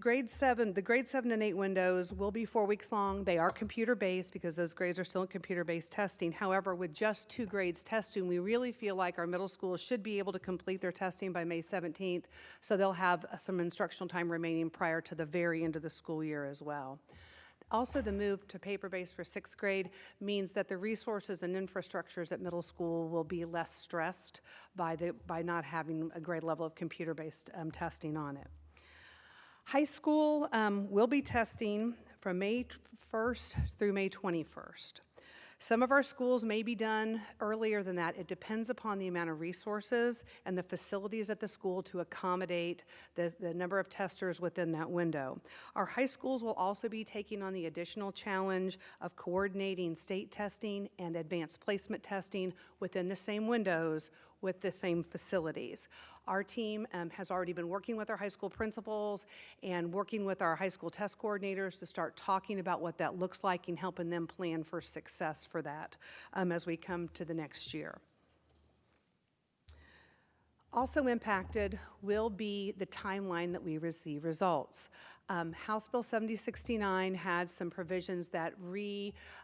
grade 7 and 8 windows will be 4 weeks long. They are computer-based because those grades are still in computer-based testing. However, with just 2 grades testing, we really feel like our middle schools should be able to complete their testing by May 17th, so they'll have some instructional time remaining prior to the very end of the school year as well. Also, the move to paper-based for 6th grade means that the resources and infrastructures at middle school will be less stressed by not having a grade level of computer-based testing on it. High school will be testing from May 1st through May 21st. Some of our schools may be done earlier than that. It depends upon the amount of resources and the facilities at the school to accommodate the number of testers within that window. Our high schools will also be taking on the additional challenge of coordinating state testing and advanced placement testing within the same windows with the same facilities. Our team has already been working with our high school principals and working with our high school test coordinators to start talking about what that looks like and helping them plan for success for that as we come to the next year. Also impacted will be the timeline that we receive results. House Bill 7069 had some provisions that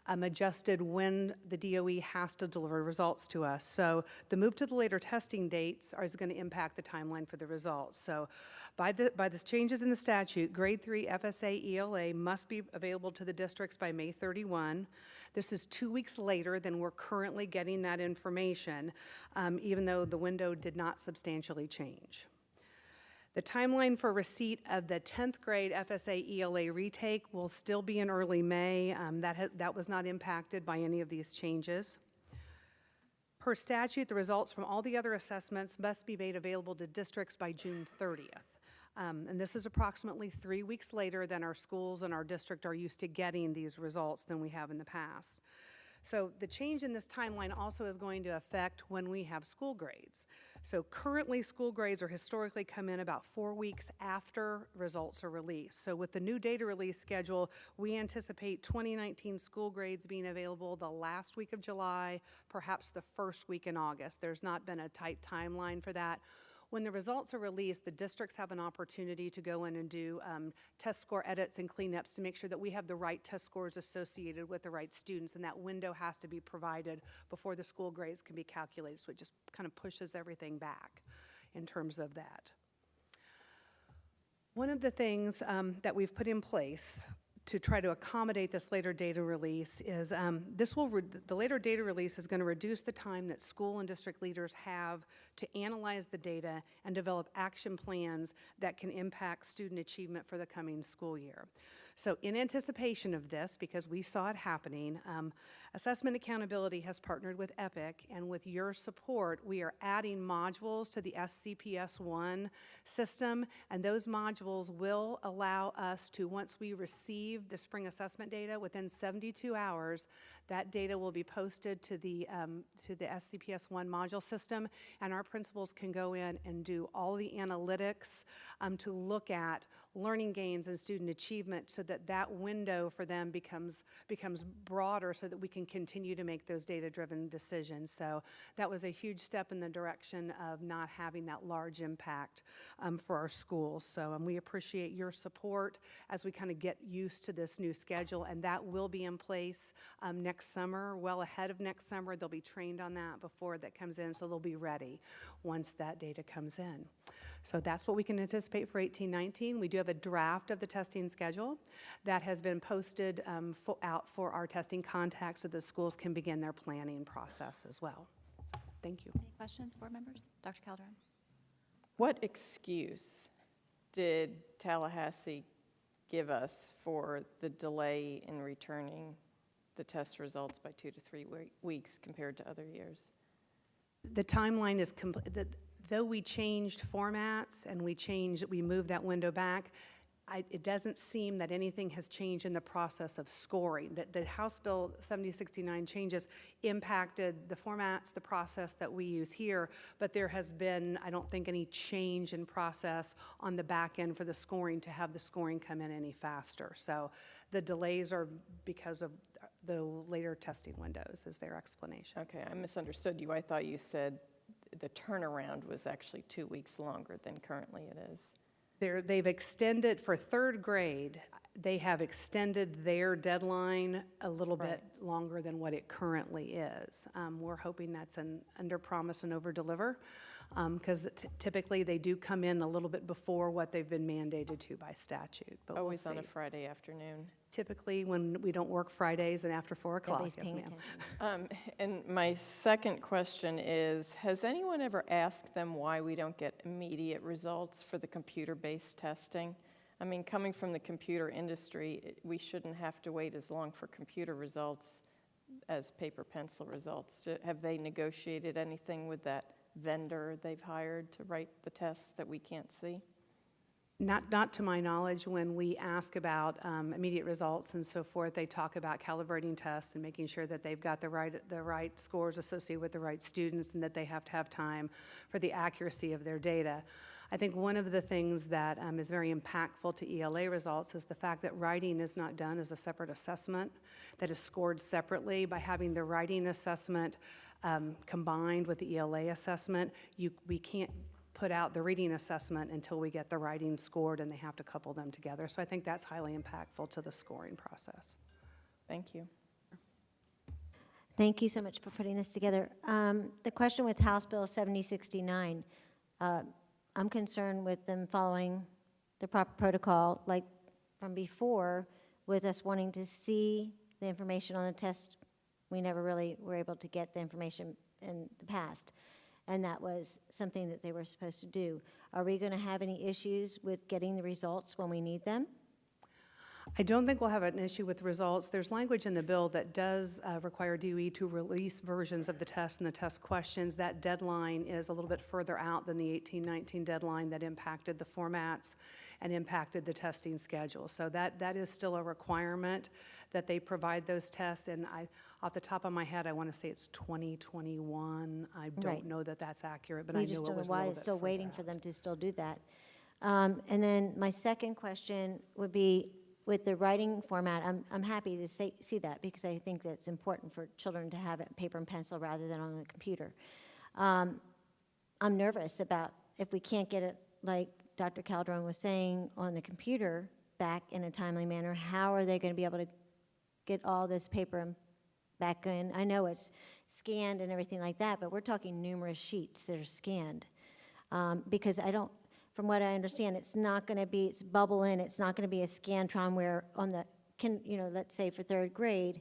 adjusted when the DOE has to deliver results to us. So the move to the later testing dates is going to impact the timeline for the results. So by the changes in the statute, grade 3 FSA ELA must be available to the districts by May 31. This is 2 weeks later than we're currently getting that information, even though the window did not substantially change. The timeline for receipt of the 10th grade FSA ELA retake will still be in early May. That was not impacted by any of these changes. Per statute, the results from all the other assessments must be made available to districts by June 30th. And this is approximately 3 weeks later than our schools and our district are used to getting these results than we have in the past. So the change in this timeline also is going to affect when we have school grades. So currently, school grades are historically come in about 4 weeks after results are released. So with the new data release schedule, we anticipate 2019 school grades being available the last week of July, perhaps the first week in August. There's not been a tight timeline for that. When the results are released, the districts have an opportunity to go in and do test score edits and cleanups to make sure that we have the right test scores associated with the right students, and that window has to be provided before the school grades can be calculated, so it just kind of pushes everything back in terms of that. One of the things that we've put in place to try to accommodate this later data release is the later data release is going to reduce the time that school and district leaders have to analyze the data and develop action plans that can impact student achievement for the coming school year. So in anticipation of this, because we saw it happening, Assessment Accountability has partnered with EPIC, and with your support, we are adding modules to the SCPS 1 system, and those modules will allow us to, once we receive the spring assessment data, within 72 hours, that data will be posted to the SCPS 1 module system, and our principals can go in and do all the analytics to look at learning gains and student achievement so that that window for them becomes broader so that we can continue to make those data-driven decisions. So that was a huge step in the direction of not having that large impact for our schools. So we appreciate your support as we kind of get used to this new schedule, and that will be in place next summer, well ahead of next summer. They'll be trained on that before that comes in, so they'll be ready once that data comes in. So that's what we can anticipate for 18-19. We do have a draft of the testing schedule that has been posted out for our testing contacts so the schools can begin their planning process as well. So, thank you. Any questions, board members? Dr. Calderon? What excuse did Tallahassee give us for the delay in returning the test results by 2 to 3 weeks compared to other years? The timeline is complete. Though we changed formats and we moved that window back, it doesn't seem that anything has changed in the process of scoring. The House Bill 7069 changes impacted the formats, the process that we use here, but there has been, I don't think, any change in process on the back end for the scoring to have the scoring come in any faster. So the delays are because of the later testing windows is their explanation. Okay, I misunderstood you. I thought you said the turnaround was actually 2 weeks longer than currently it is. They've extended, for third grade, they have extended their deadline a little bit longer than what it currently is. We're hoping that's an under promise and over deliver, because typically they do come in a little bit before what they've been mandated to by statute. But Always we'll on a see. Friday afternoon. Typically when we don't work Fridays and after 4 o'clock, Nobody's yes paying ma'am. attention. And my second question is, has anyone ever asked them why we don't get immediate results for the computer-based testing? I mean, coming from the computer industry, we shouldn't have to wait as long for computer results as paper pencil results. Have they negotiated anything with that vendor they've hired to write the tests that we can't see? Not to my knowledge. When we ask about immediate results and so forth, they talk about calibrating tests and making sure that they've got the right scores associated with the right students and that they have to have time for the accuracy of their data. I think one of the things that is very impactful to ELA results is the fact that writing is not done as a separate assessment, that is scored separately. By having the writing assessment combined with the ELA assessment, we can't put out the reading assessment until we get the writing scored, and they have to couple them together. So I think that's highly impactful to the scoring process. Thank you. Thank you so much for putting this together. The question with House Bill 7069, I'm concerned with them following the proper protocol, like from before, with us wanting to see the information on the test. We never really were able to get the information in the past, and that was something that they were supposed to do. Are we going to have any issues with getting the results when we need them? I don't think we'll have an issue with results. There's language in the bill that does require DOE to release versions of the test and the test questions. That deadline is a little bit further out than the 18-19 deadline that impacted the formats and impacted the testing schedule. So that is still a requirement that they provide those tests. And off the top of my head, I want to say it's 2021. I don't know that that's accurate, but I know it was a little bit why it's still waiting further for out. them to still do that. And then my second question would be, with the writing format, I'm happy to see that because I think that's important for children to have it paper and pencil rather than on the computer. I'm nervous about if we can't get it, like Dr. Calderon was saying, on the computer back in a timely manner, how are they going to be able to get all this paper back in? I know it's scanned and everything like that, but we're talking numerous sheets that are scanned because from what I understand, it's not going to be, it's bubble in, it's not going to be a Scantron where on the, let's say for third grade,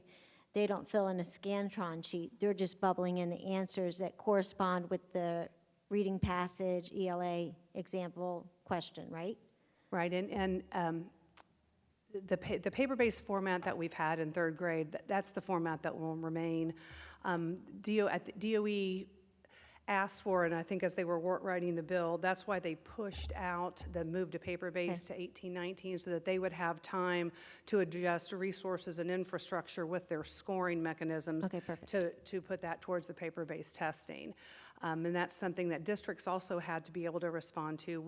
they don't fill in a Scantron sheet. They're just bubbling in the answers that correspond with the reading passage, ELA example question, right? Right, and the paper-based format that we've had in third grade, that's the format that will remain. DOE asked for, and I think as they were writing the bill, that's why they pushed out the move to paper-based to 18-19, so that they would have time to adjust resources and infrastructure with their scoring mechanisms to put that towards the paper-based testing. And that's something that districts also had to be able to respond to.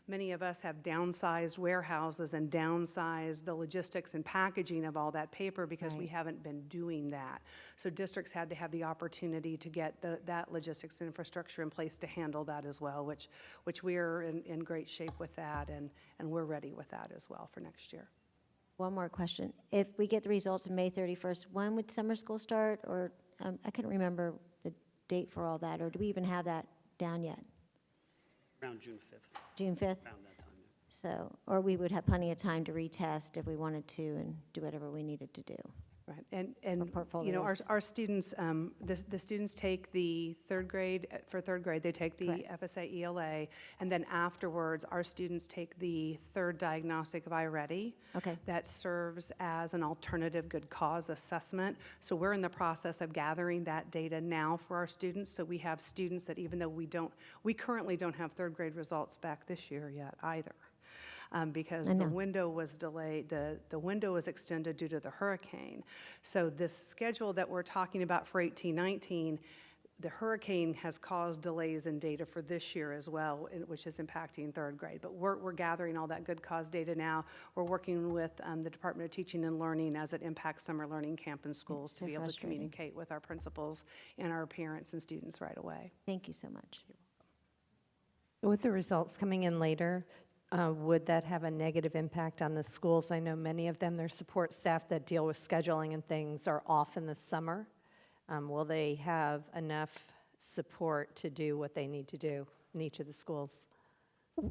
Many of us have downsized warehouses and downsized the logistics and packaging of all that paper because we haven't been doing that. So districts had to have the opportunity to get that logistics and infrastructure in place to handle that as well, which we are in great shape with that, and we're ready with that as well for next year. One more question. If we get the results on May 31st, when would summer school start? Or I couldn't remember the date for all that, or do we even have that down yet? Around June 5th. June 5th? Around that time. So, or we would have plenty of time to retest if we wanted to and do whatever we needed to do. Right, and you know, our students, the students take the third grade, for third grade, they take the FSA ELA, and then afterwards, our students take the third diagnostic of iReady. Okay. That serves as an alternative good cause assessment. So we're in the process of gathering that data now for our students. So we have students that even though we currently don't have third grade results back this year yet either. Because the window was delayed, the window was extended due to the hurricane. So this schedule that we're talking about for 18-19, the hurricane has caused delays in data for this year as well, which is impacting third grade. But we're gathering all that good cause data now. We're working with the Department of Teaching and Learning as it impacts summer learning camp in schools to be able to communicate with our principals and our parents and students right away. Thank you so much. So with the results coming in later, would that have a negative impact on the schools? I know many of them, their support staff that deal with scheduling and things are off in the summer. Will they have enough support to do what they need to do in each of the schools?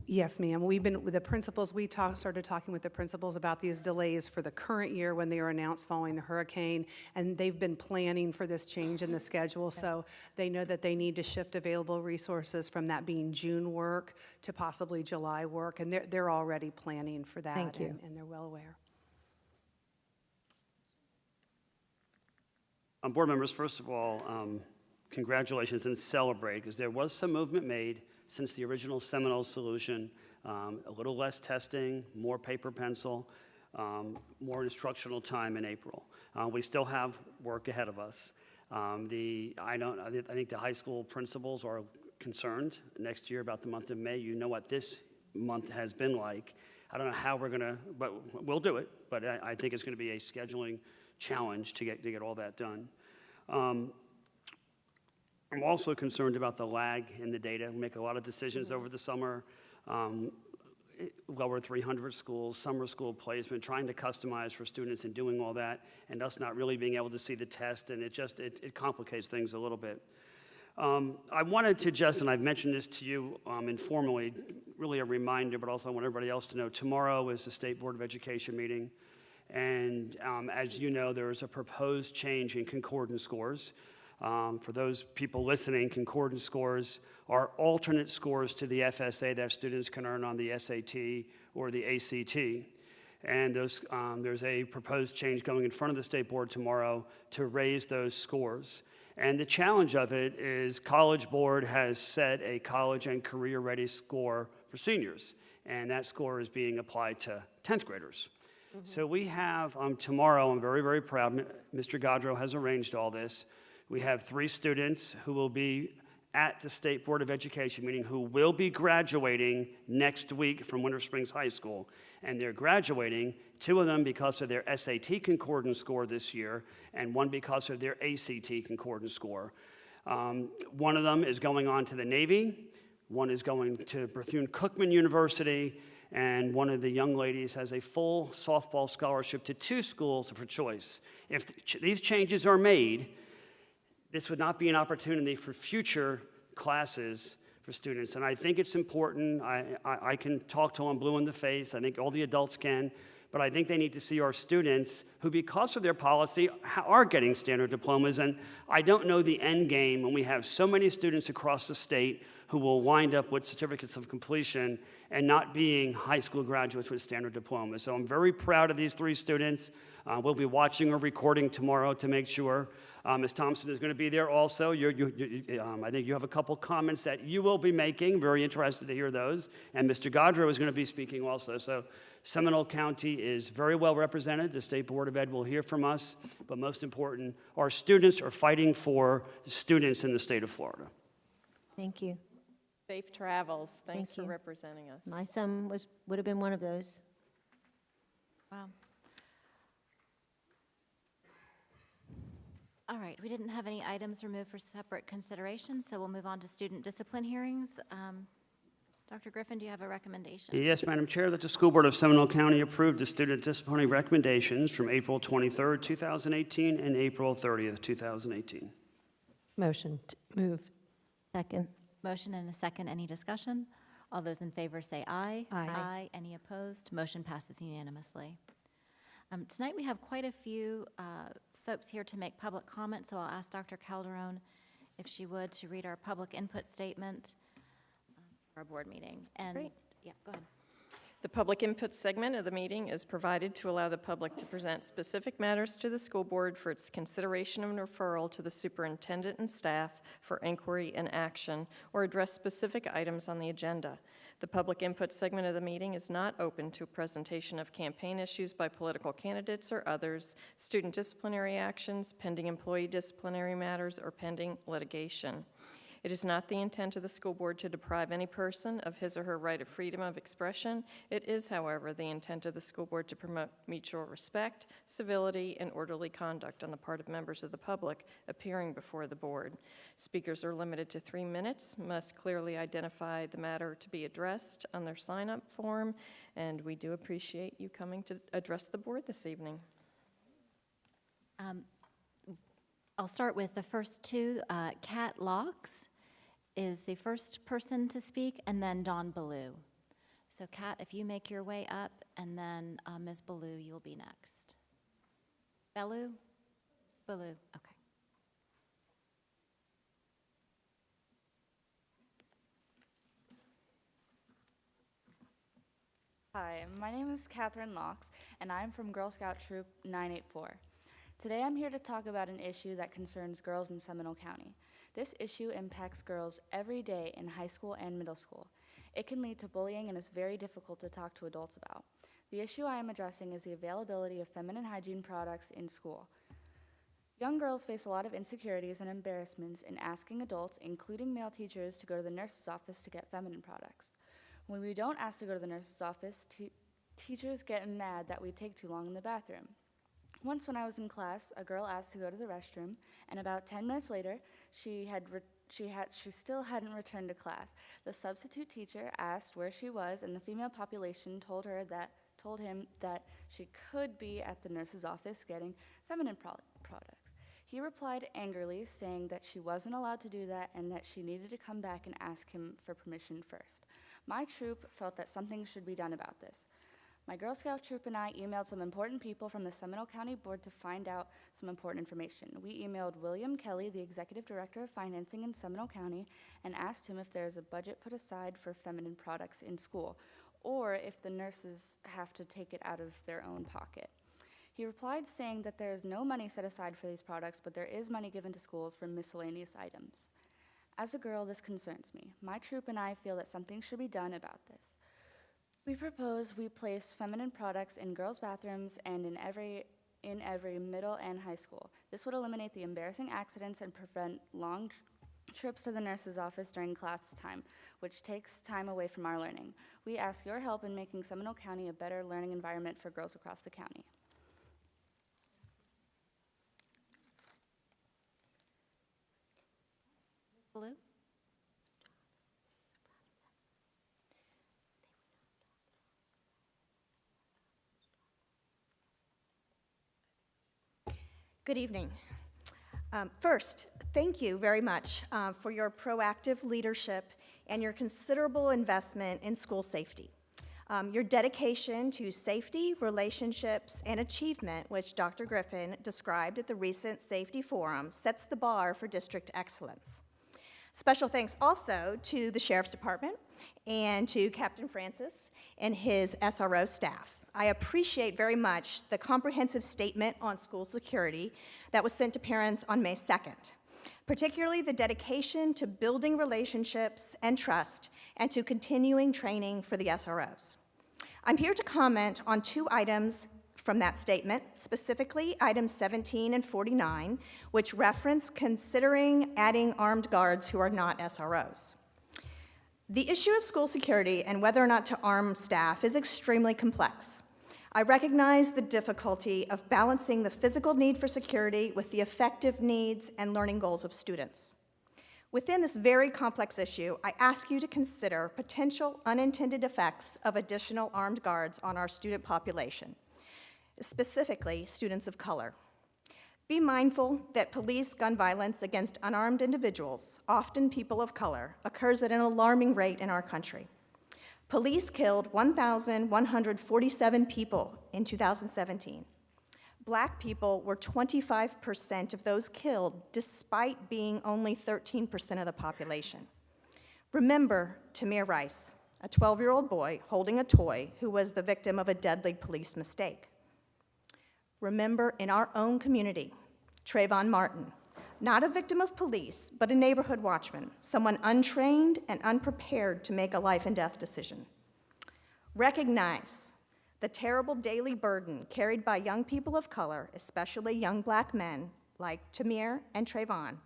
Yes, ma'am. We've been with the principals. We started talking with the principals about these delays for the current year when they were announced following the hurricane, and they've been planning for this change in the schedule. So they know that they need to shift available resources from that being June work to possibly July work, and they're already planning for that. Thank you. And they're well aware. Board members, first of all, congratulations and celebrate, because there was some movement made since the original Seminole solution. A little less testing, more paper pencil, more instructional time in April. We still have work ahead of us. I think the high school principals are concerned next year about the month of May. You know what this month has been like. I don't know how we're gonna, but we'll do it. But I think it's gonna be a scheduling challenge to get all that done. I'm also concerned about the lag in the data. We make a lot of decisions over the summer, lower 300 schools, summer school placement, trying to customize for students and doing all that, and us not really being able to see the test, and it complicates things a little bit. I wanted to just, and I've mentioned this to you informally, really a reminder, but also I want everybody else to know, tomorrow is the State Board of Education meeting, and as you know, there is a proposed change in concordance scores. For those people listening, concordance scores are alternate scores to the FSA that students can earn on the SAT or the ACT. And there's a proposed change going in front of the State Board tomorrow to raise those scores. And the challenge of it is College Board has set a college and career ready score for seniors. And that score is being applied to 10th graders. So we have tomorrow, I'm very, very proud, Mr. Gaudreau has arranged all this. We have 3 students who will be at the State Board of Education meeting who will be graduating next week from Winter Springs High School. And they're graduating, 2 of them because of their SAT concordance score this year, and 1 because of their ACT concordance score. 1 of them is going on to the Navy, 1 is going to Bethune-Cookman University, and 1 of the young ladies has a full softball scholarship to 2 schools of her choice. If these changes are made, this would not be an opportunity for future classes for students. And I think it's important. I can talk till I'm blue in the face. I think all the adults can. But I think they need to see our students who, because of their policy, are getting standard diplomas. And I don't know the end game when we have so many students across the state who will wind up with certificates of completion and not being high school graduates with standard diplomas. So I'm very proud of these 3 students. We'll be watching or recording tomorrow to make sure. Ms. Thompson is going to be there also. I think you have a couple comments that you will be making. Very interested to hear those. And Mr. Godreau is going to be speaking also. So Seminole County is very well represented. The State Board of Ed will hear from us. But most important, our students are fighting for students in the state of Florida. Thank you. Safe travels. Thanks Thank for you. representing us. My son would have been one of those. Wow. All right, we didn't have any items removed for separate consideration, so we'll move on to student discipline hearings. Dr. Griffin, do you have a recommendation? Yes, Madam Chair, that the School Board of Seminole County approve the student disciplinary recommendations from April 23rd, 2018 and April 30th, 2018. Motion to move. Second. Motion and a second. Any discussion? All those in favor say aye. Aye. Aye. Any opposed? Motion passes unanimously. Tonight we have quite a few folks here to make public comment, so I'll ask Dr. Calderon if she would to read our public input statement for our board meeting. And Great. Yeah, go ahead. The public input segment of the meeting is provided to allow the public to present specific matters to the school board for its consideration and referral to the superintendent and staff for inquiry and action, or address specific items on the agenda. The public input segment of the meeting is not open to presentation of campaign issues by political candidates or others, student disciplinary actions, pending employee disciplinary matters, or pending litigation. It is not the intent of the school board to deprive any person of his or her right of freedom of expression. It is, however, the intent of the school board to promote mutual respect, civility, and orderly conduct on the part of members of the public appearing before the board. Speakers are limited to 3 minutes, must clearly identify the matter to be addressed on their sign-up form, and we do appreciate you coming to address the board this evening. I'll start with the first 2. Kat Locks is the first person to speak, and then Dawn Ballou. So Kat, if you make your way up, and then Ms. Ballou, you'll be next. Ballou? Ballou, okay. Hi, my name is Catherine Locks, and I'm from Girl Scout Troop 984. Today I'm here to talk about an issue that concerns girls in Seminole County. This issue impacts girls every day in high school and middle school. It can lead to bullying and is very difficult to talk to adults about. The issue I am addressing is the availability of feminine hygiene products in school. Young girls face a lot of insecurities and embarrassments in asking adults, including male teachers, to go to the nurse's office to get feminine products. When we don't ask to go to the nurse's office, teachers get mad that we take too long in the bathroom. Once when I was in class, a girl asked to go to the restroom, and about 10 minutes later, she still hadn't returned to class. The substitute teacher asked where she was, and the female population told him that she could be at the nurse's office getting feminine products. He replied angrily, saying that she wasn't allowed to do that and that she needed to come back and ask him for permission first. My troop felt that something should be done about this. My Girl Scout troop and I emailed some important people from the Seminole County Board to find out some important information. We emailed William Kelly, the Executive Director of Financing in Seminole County, and asked him if there is a budget put aside for feminine products in school, or if the nurses have to take it out of their own pocket. He replied saying that there is no money set aside for these products, but there is money given to schools for miscellaneous items. As a girl, this concerns me. My troop and I feel that something should be done about this. We propose we place feminine products in girls' bathrooms and in every middle and high school. This would eliminate the embarrassing accidents and prevent long trips to the nurse's office during class time, which takes time away from our learning. We ask your help in making Seminole County a better learning environment for girls across the county. Ballou? Good evening. First, thank you very much for your proactive leadership and your considerable investment in school safety. Your dedication to safety, relationships, and achievement, which Dr. Griffin described at the recent Safety Forum, sets the bar for district excellence. Special thanks also to the Sheriff's Department and to Captain Francis and his SRO staff. I appreciate very much the comprehensive statement on school security that was sent to parents on May 2nd, particularly the dedication to building relationships and trust and to continuing training for the SROs. I'm here to comment on 2 items from that statement, specifically items 17 and 49, which reference considering adding armed guards who are not SROs. The issue of school security and whether or not to arm staff is extremely complex. I recognize the difficulty of balancing the physical need for security with the effective needs and learning goals of students. Within this very complex issue, I ask you to consider potential unintended effects of additional armed guards on our student population, specifically students of color. Be mindful that police gun violence against unarmed individuals, often people of color, occurs at an alarming rate in our country. Police killed 1,147 people in 2017. Black people were 25% of those killed, despite being only 13% of the population. Remember Tamir Rice, a 12-year-old boy holding a toy who was the victim of a deadly police mistake. Remember in our own community, Trayvon Martin, not a victim of police, but a neighborhood watchman, someone untrained and unprepared to make a life and death decision. Recognize the terrible daily burden carried by young people of color, especially young black men like Tamir and Trayvon,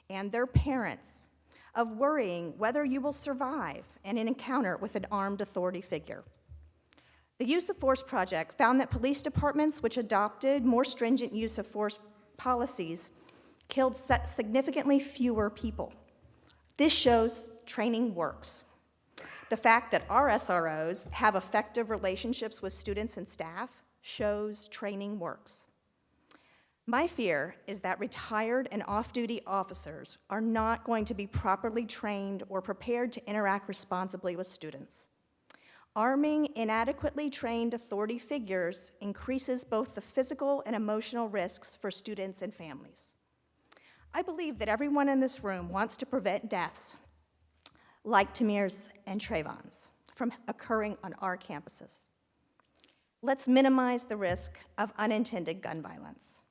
and their parents, of worrying whether you will survive in an encounter with an armed authority figure. The Use of Force Project found that police departments which adopted more stringent use of force policies killed significantly fewer people. This shows training works. The fact that our SROs have effective relationships with students and staff shows training works. My fear is that retired and off-duty officers are not going to be properly trained or prepared to interact responsibly with students. Arming inadequately trained authority figures increases both the physical and emotional risks for students and families. I believe that everyone in this room wants to prevent deaths like Tamir's and Trayvon's from occurring on our campuses. Let's minimize the risk of unintended gun violence.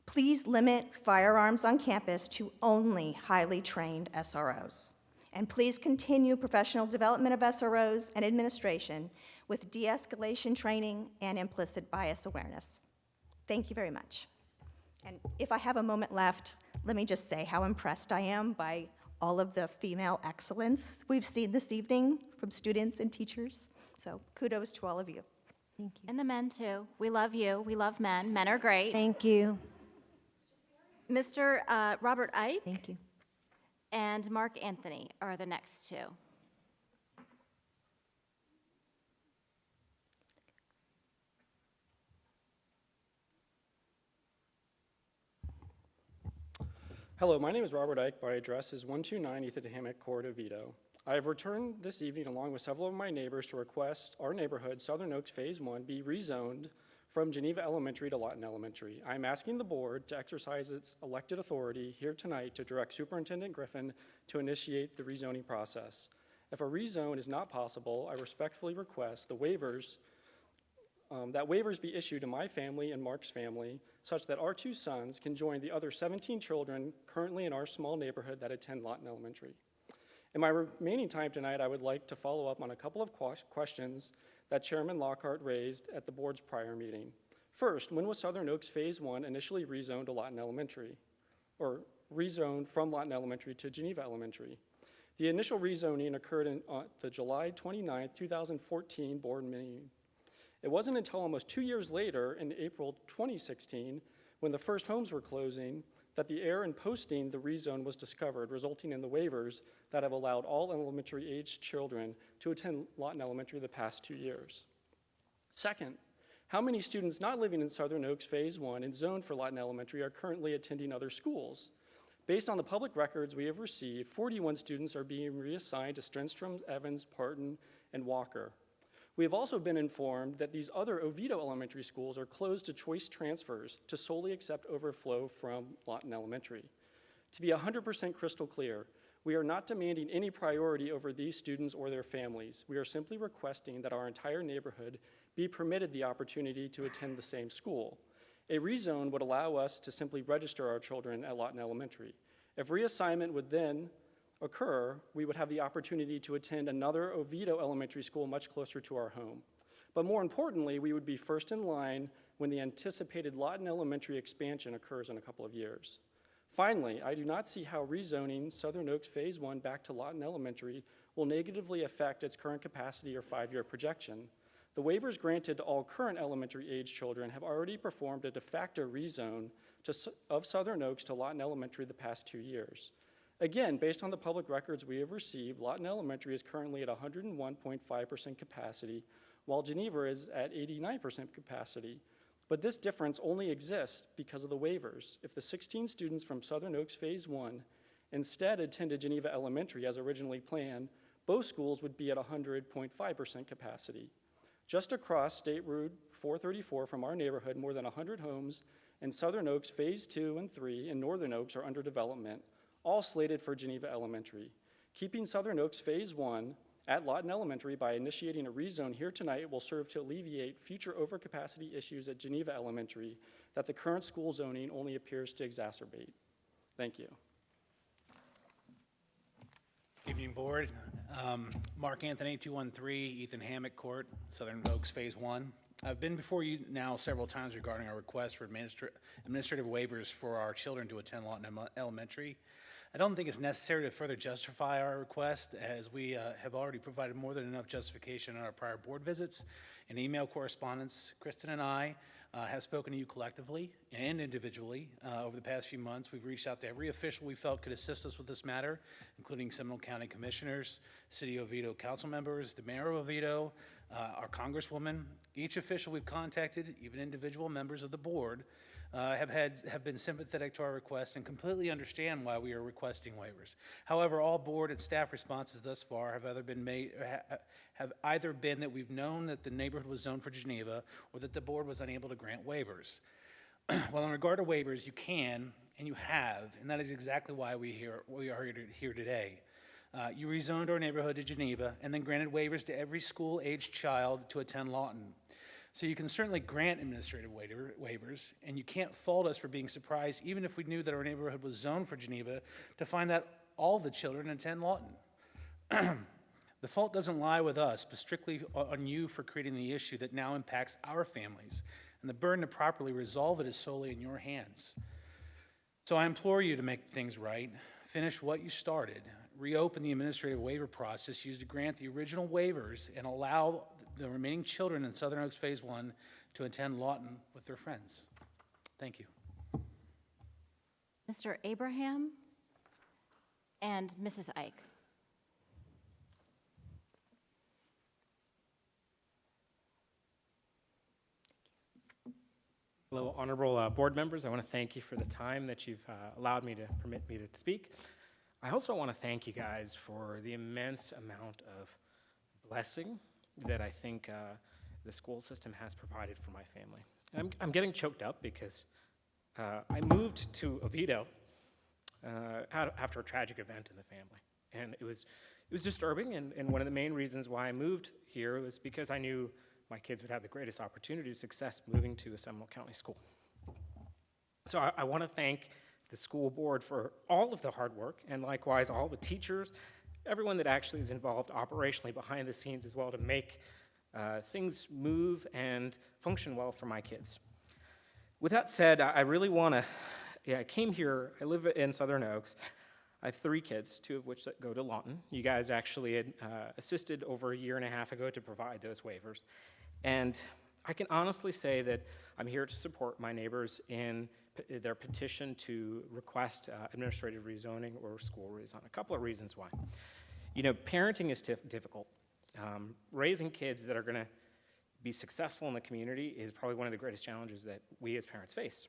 Please limit firearms on campus to only highly trained SROs. And please continue professional development of SROs and administration with de-escalation training and implicit bias awareness. Thank you very much. And if I have a moment left, let me just say how impressed I am by all of the female excellence we've seen this evening from students and teachers. So kudos to all of you. Thank you. And the men, too. We love you. We love men. Men are great. Thank you. Mr. Robert Ike Thank you. and Mark Anthony are the next 2. Hello, my name is Robert Ike. My address is 129 Ethan Hammock Court, Oviedo. I have returned this evening along with several of my neighbors to request our neighborhood, Southern Oaks Phase 1, be rezoned from Geneva Elementary to Lawton Elementary. I'm asking the board to exercise its elected authority here tonight to direct Superintendent Griffin to initiate the rezoning process. If a rezone is not possible, I respectfully request the waivers that waivers be issued to my family and Mark's family such that our 2 sons can join the other 17 children currently in our small neighborhood that attend Lawton Elementary. In my remaining time tonight, I would like to follow up on a couple of questions that Chairman Lockhart raised at the board's prior meeting. First, when was Southern Oaks Phase 1 initially rezoned to Lawton Elementary, or rezoned from Lawton Elementary to Geneva Elementary? The initial rezoning occurred on the July 29, 2014 board meeting. It wasn't until almost 2 years later, in April 2016, when the first homes were closing, that the error in posting the rezone was discovered, resulting in the waivers that have allowed all elementary-aged children to attend Lawton Elementary the past 2 years. Second, how many students not living in Southern Oaks Phase 1 and zoned for Lawton Elementary are currently attending other schools? Based on the public records we have received, 41 students are being reassigned to Strindstrom, Evans, Parton, and Walker. We have also been informed that these other Oviedo elementary schools are closed to choice transfers to solely accept overflow from Lawton Elementary. To be 100% crystal clear, we are not demanding any priority over these students or their families. We are simply requesting that our entire neighborhood be permitted the opportunity to attend the same school. A rezone would allow us to simply register our children at Lawton Elementary. If reassignment would then occur, we would have the opportunity to attend another Oviedo elementary school much closer to our home. But more importantly, we would be first in line when the anticipated Lawton Elementary expansion occurs in a couple of years. Finally, I do not see how rezoning Southern Oaks Phase 1 back to Lawton Elementary will negatively affect its current capacity or 5-year projection. The waivers granted to all current elementary age children have already performed a de facto rezone of Southern Oaks to Lawton Elementary the past 2 years. Again, based on the public records we have received, Lawton Elementary is currently at 101.5% capacity, while Geneva is at 89% capacity. But this difference only exists because of the waivers. If the 16 students from Southern Oaks Phase 1 instead attended Geneva Elementary as originally planned, both schools would be at 100.5% capacity. Just across State Route 434 from our neighborhood, more than 100 homes in Southern Oaks Phase 2 and 3 and Northern Oaks are under development, all slated for Geneva Elementary. Keeping Southern Oaks Phase 1 at Lawton Elementary by initiating a rezone here tonight will serve to alleviate future overcapacity issues at Geneva Elementary that the current school zoning only appears to exacerbate. Thank you. Evening, Board. Mark Anthony, 213 Ethan Hammock Court, Southern Oaks Phase 1. I've been before you now several times regarding our request for administrative waivers for our children to attend Lawton Elementary. I don't think it's necessary to further justify our request, as we have already provided more than enough justification on our prior board visits and email correspondence. Kristen and I have spoken to you collectively and individually over the past few months. We've reached out to every official we felt could assist us with this matter, including Seminole County Commissioners, City of Oviedo Council members, the Mayor of Oviedo, our Congresswoman. Each official we've contacted, even individual members of the board, have been sympathetic to our requests and completely understand why we are requesting waivers. However, all board and staff responses thus far have either been that we've known that the neighborhood was zoned for Geneva, or that the board was unable to grant waivers. Well, in regard to waivers, you can and you have, and that is exactly why we are here today. You rezoned our neighborhood to Geneva and then granted waivers to every school-aged child to attend Lawton. So you can certainly grant administrative waivers, and you can't fault us for being surprised, even if we knew that our neighborhood was zoned for Geneva, to find that all the children attend Lawton. The fault doesn't lie with us, but strictly on you for creating the issue that now impacts our families, and the burden to properly resolve it is solely in your hands. So I implore you to make things right, finish what you started, reopen the administrative waiver process used to grant the original waivers, and allow the remaining children in Southern Oaks Phase 1 to attend Lawton with their friends. Thank you. Mr. Abraham and Mrs. Ike. Hello, honorable board members. I want to thank you for the time that you've allowed me to permit me to speak. I also want to thank you guys for the immense amount of blessing that I think the school system has provided for my family. I'm getting choked up because I moved to Oviedo after a tragic event in the family, and it was disturbing. And one of the main reasons why I moved here was because I knew my kids would have the greatest opportunity of success moving to a Seminole County school. So I want to thank the school board for all of the hard work, and likewise all the teachers, everyone that actually is involved operationally behind the scenes as well to make things move and function well for my kids. With that said, I really want to, I came here, I live in Southern Oaks. I have 3 kids, 2 of which that go to Lawton. You guys actually had assisted over a year and a half ago to provide those waivers. And I can honestly say that I'm here to support my neighbors in their petition to request administrative rezoning or school rezone. A couple of reasons why. You know, parenting is difficult. Raising kids that are going to be successful in the community is probably one of the greatest challenges that we as parents face.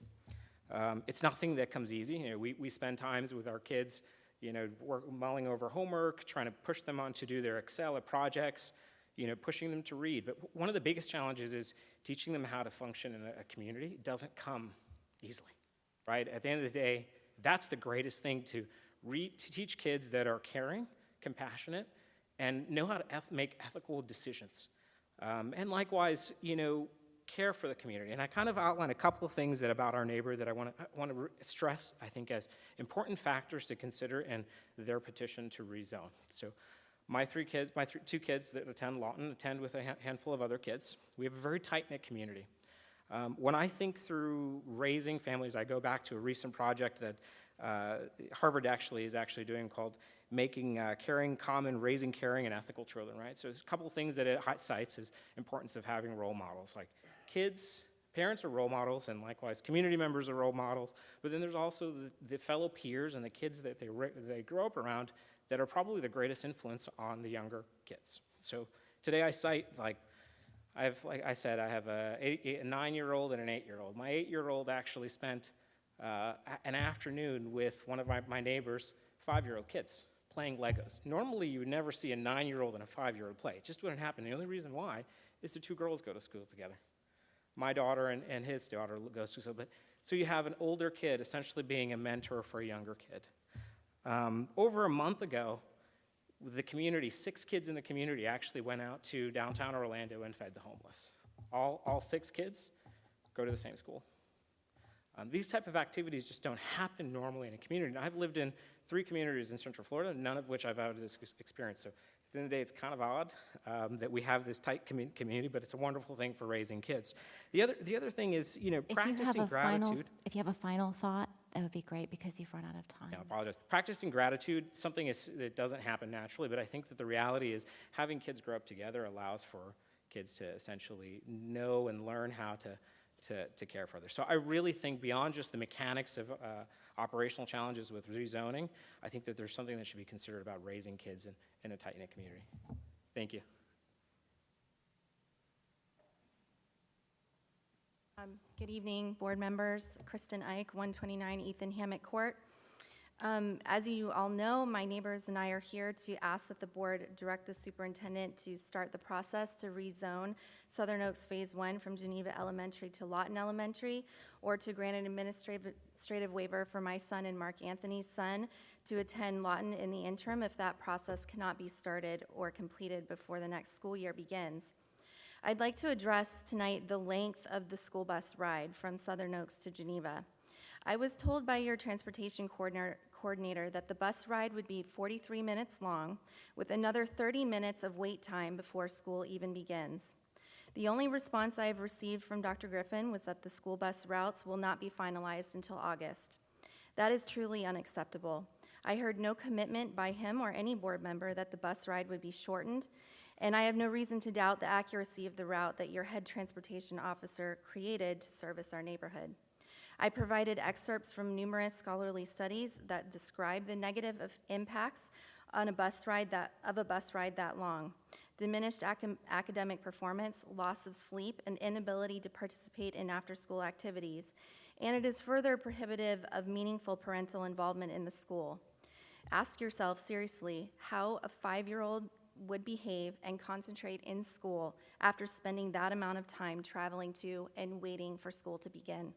It's nothing that comes easy. You know, we spend times with our kids, you know, mulling over homework, trying to push them on to do their Excel projects, you know, pushing them to read. But one of the biggest challenges is teaching them how to function in a community. It doesn't come easily, right? At the end of the day, that's the greatest thing to teach kids that are caring, compassionate, and know how to make ethical decisions. And likewise, you know, care for the community. And I kind of outline a couple of things about our neighbor that I want to stress, I think, as important factors to consider in their petition to rezone. So my two kids that attend Lawton attend with a handful of other kids. We have a very tight-knit community. When I think through raising families, I go back to a recent project that Harvard is actually doing called Making Caring Common, Raising Caring and Ethical Children, right? So there's a couple of things that it cites is importance of having role models. Like kids, parents are role models, and likewise community members are role models, but then there's also the fellow peers and the kids that they grow up around that are probably the greatest influence on the younger kids. So today I cite, like I said, I have a 9-year-old and an 8-year-old. My 8-year-old actually spent an afternoon with one of my neighbor's 5-year-old kids playing Legos. Normally, you would never see a 9-year-old and a 5-year-old play. It just wouldn't happen. The only reason why is the two girls go to school together. My daughter and his daughter goes to school. So you have an older kid essentially being a mentor for a younger kid. Over a month ago, the community, 6 kids in the community actually went out to downtown Orlando and fed the homeless. All 6 kids go to the same school. These type of activities just don't happen normally in a community. And I've lived in 3 communities in Central Florida, none of which I've had this experience. So at the end of the day, it's kind of odd that we have this tight community, but it's a wonderful thing for raising kids. The other thing is, you know, practicing gratitude. If you have a final thought, that would be great because you've run out of time. I apologize. Practicing gratitude, something that doesn't happen naturally, but I think that the reality is having kids grow up together allows for kids to essentially know and learn how to care for others. So I really think beyond just the mechanics of operational challenges with rezoning, I think that there's something that should be considered about raising kids in a tight-knit community. Thank you. Good evening, board members. Kristen Ike, 129 Ethan Hammock Court. As you all know, my neighbors and I are here to ask that the board direct the superintendent to start the process to rezone Southern Oaks Phase 1 from Geneva Elementary to Lawton Elementary, or to grant an administrative waiver for my son and Mark Anthony's son to attend Lawton in the interim if that process cannot be started or completed before the next school year begins. I'd like to address tonight the length of the school bus ride from Southern Oaks to Geneva. I was told by your transportation coordinator that the bus ride would be 43 minutes long, with another 30 minutes of wait time before school even begins. The only response I have received from Dr. Griffin was that the school bus routes will not be finalized until August. That is truly unacceptable. I heard no commitment by him or any board member that the bus ride would be shortened, and I have no reason to doubt the accuracy of the route that your head transportation officer created to service our neighborhood. I provided excerpts from numerous scholarly studies that describe the negative impacts on a bus ride that long. Diminished academic performance, loss of sleep, and inability to participate in after-school activities. And it is further prohibitive of meaningful parental involvement in the school. Ask yourself seriously how a 5-year-old would behave and concentrate in school after spending that amount of time traveling to and waiting for school to begin.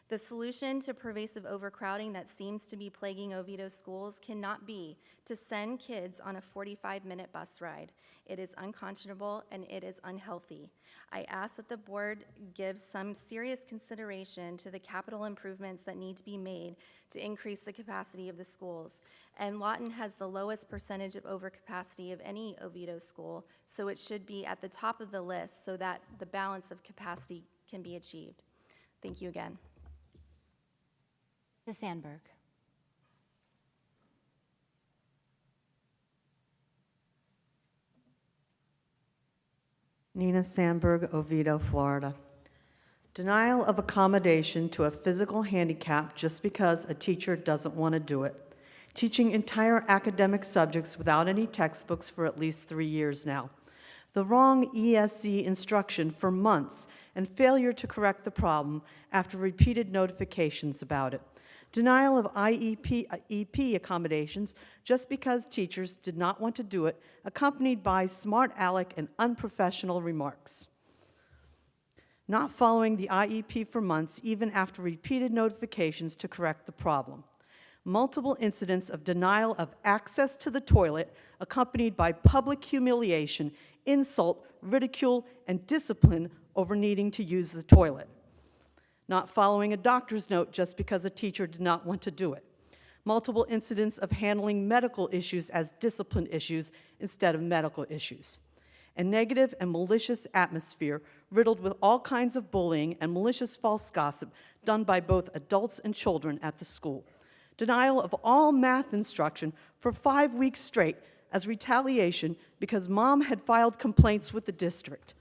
The solution to pervasive overcrowding that seems to be plaguing Oviedo schools cannot be to send kids on a 45-minute bus ride. It is unconscionable and it is unhealthy. I ask that the board give some serious consideration to the capital improvements that need to be made to increase the capacity of the schools. And Lawton has the lowest percentage of overcapacity of any Oviedo school, so it should be at the top of the list so that the balance of capacity can be achieved. Thank you again. Ms. Sandberg. Nina Sandberg, Oviedo, Florida. Denial of accommodation to a physical handicap just because a teacher doesn't want to do it. Teaching entire academic subjects without any textbooks for at least 3 years now. the wrong ESC instruction for months, and failure to correct the problem after repeated notifications about it. Denial of EP accommodations just because teachers did not want to do it, accompanied by smart aleck and unprofessional remarks. Not following the IEP for months, even after repeated notifications to correct the problem. Multiple incidents of denial of access to the toilet, accompanied by public humiliation, insult, ridicule, and discipline over needing to use the toilet. Not following a doctor's note just because a teacher did not want to do it. Multiple incidents of handling medical issues as discipline issues instead of medical issues. A negative and malicious atmosphere riddled with all kinds of bullying and malicious false gossip done by both adults and children at the school. Denial of all math instruction for 5 weeks straight as retaliation because mom had filed complaints with the district.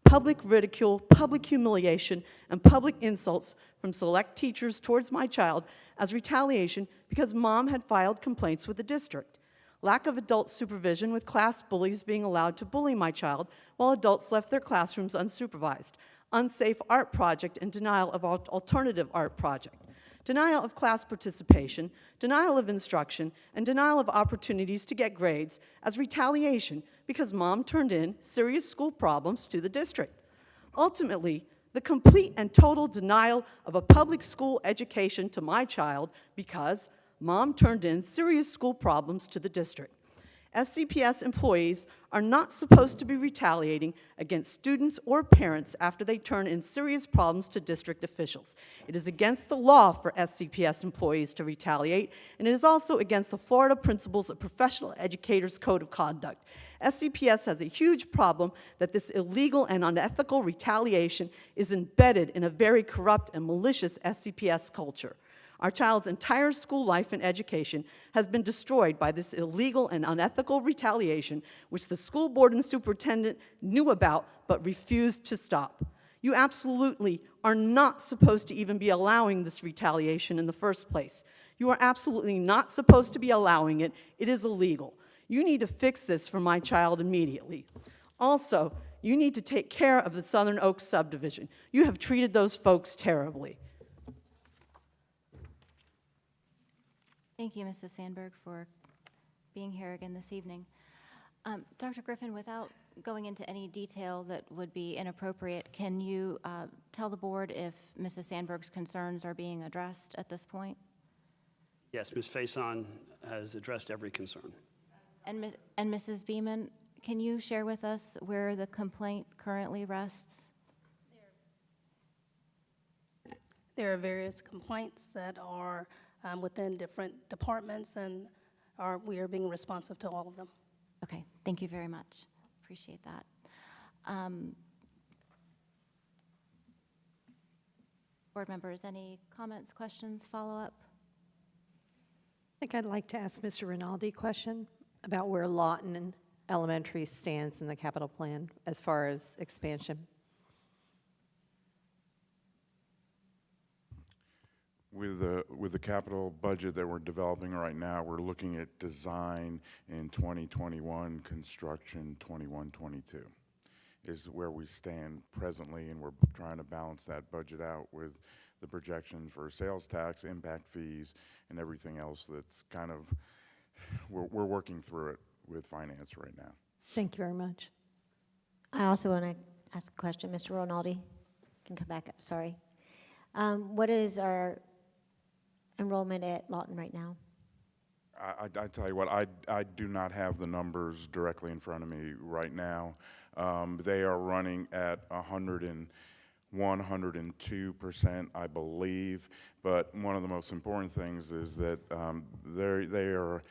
Public ridicule, public humiliation, and public insults from select teachers towards my child as retaliation because mom had filed complaints with the district. Lack of adult supervision with class bullies being allowed to bully my child while adults left their classrooms unsupervised. Unsafe art project and denial of alternative art project. Denial of class participation, denial of instruction, and denial of opportunities to get grades as retaliation because mom turned in serious school problems to the district. Ultimately, the complete and total denial of a public school education to my child because mom turned in serious school problems to the district. SCPS employees are not supposed to be retaliating against students or parents after they turn in serious problems to district officials. It is against the law for SCPS employees to retaliate, and it is also against the Florida Principles of Professional Educators Code of Conduct. SCPS has a huge problem that this illegal and unethical retaliation is embedded in a very corrupt and malicious SCPS culture. Our child's entire school life and education has been destroyed by this illegal and unethical retaliation, which the school board and superintendent knew about but refused to stop. You absolutely are not supposed to even be allowing this retaliation in the first place. You are absolutely not supposed to be allowing it. It is illegal. You need to fix this for my child immediately. Also, you need to take care of the Southern Oaks subdivision. You have treated those folks terribly. Thank you, Mrs. Sandberg, for being here again this evening. Dr. Griffin, without going into any detail that would be inappropriate, can you tell the board if Mrs. Sandberg's concerns are being addressed at this point? Yes, Ms. Faison has addressed every concern. And Mrs. Beeman, can you share with us where the complaint currently rests? There are various complaints that are within different departments, and we are being responsive to all of them. Okay, thank you very much. Appreciate that. Board members, any comments, questions, follow-up? I think I'd like to ask Mr. Rinaldi a question about where Lawton Elementary stands in the capital plan as far as expansion. With the capital budget that we're developing right now, we're looking at design in 2021, construction 21-22 is where we stand presently, and we're trying to balance that budget out with the projection for sales tax, impact fees, and everything else that's kind of, we're working through it with finance right now. Thank you very much. I also want to ask a question. Mr. Rinaldi, you can come back up, sorry. What is our enrollment at Lawton right now? I tell you what, I do not have the numbers directly in front of me right now. They are running at 102%, I believe. But one of the most important things is that they are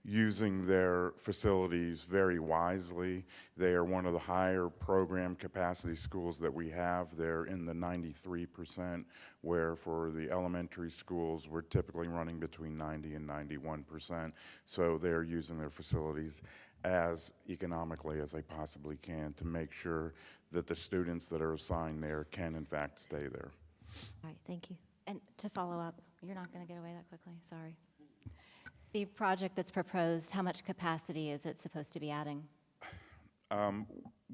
using their facilities very wisely. They are one of the higher program capacity schools that we have. They're in the 93%, where for the elementary schools, we're typically running between 90 and 91%. So they're using their facilities as economically as they possibly can to make sure that the students that are assigned there can in fact stay there. All right, thank you. And to follow up, you're not going to get away that quickly, sorry. The project that's proposed, how much capacity is it supposed to be adding?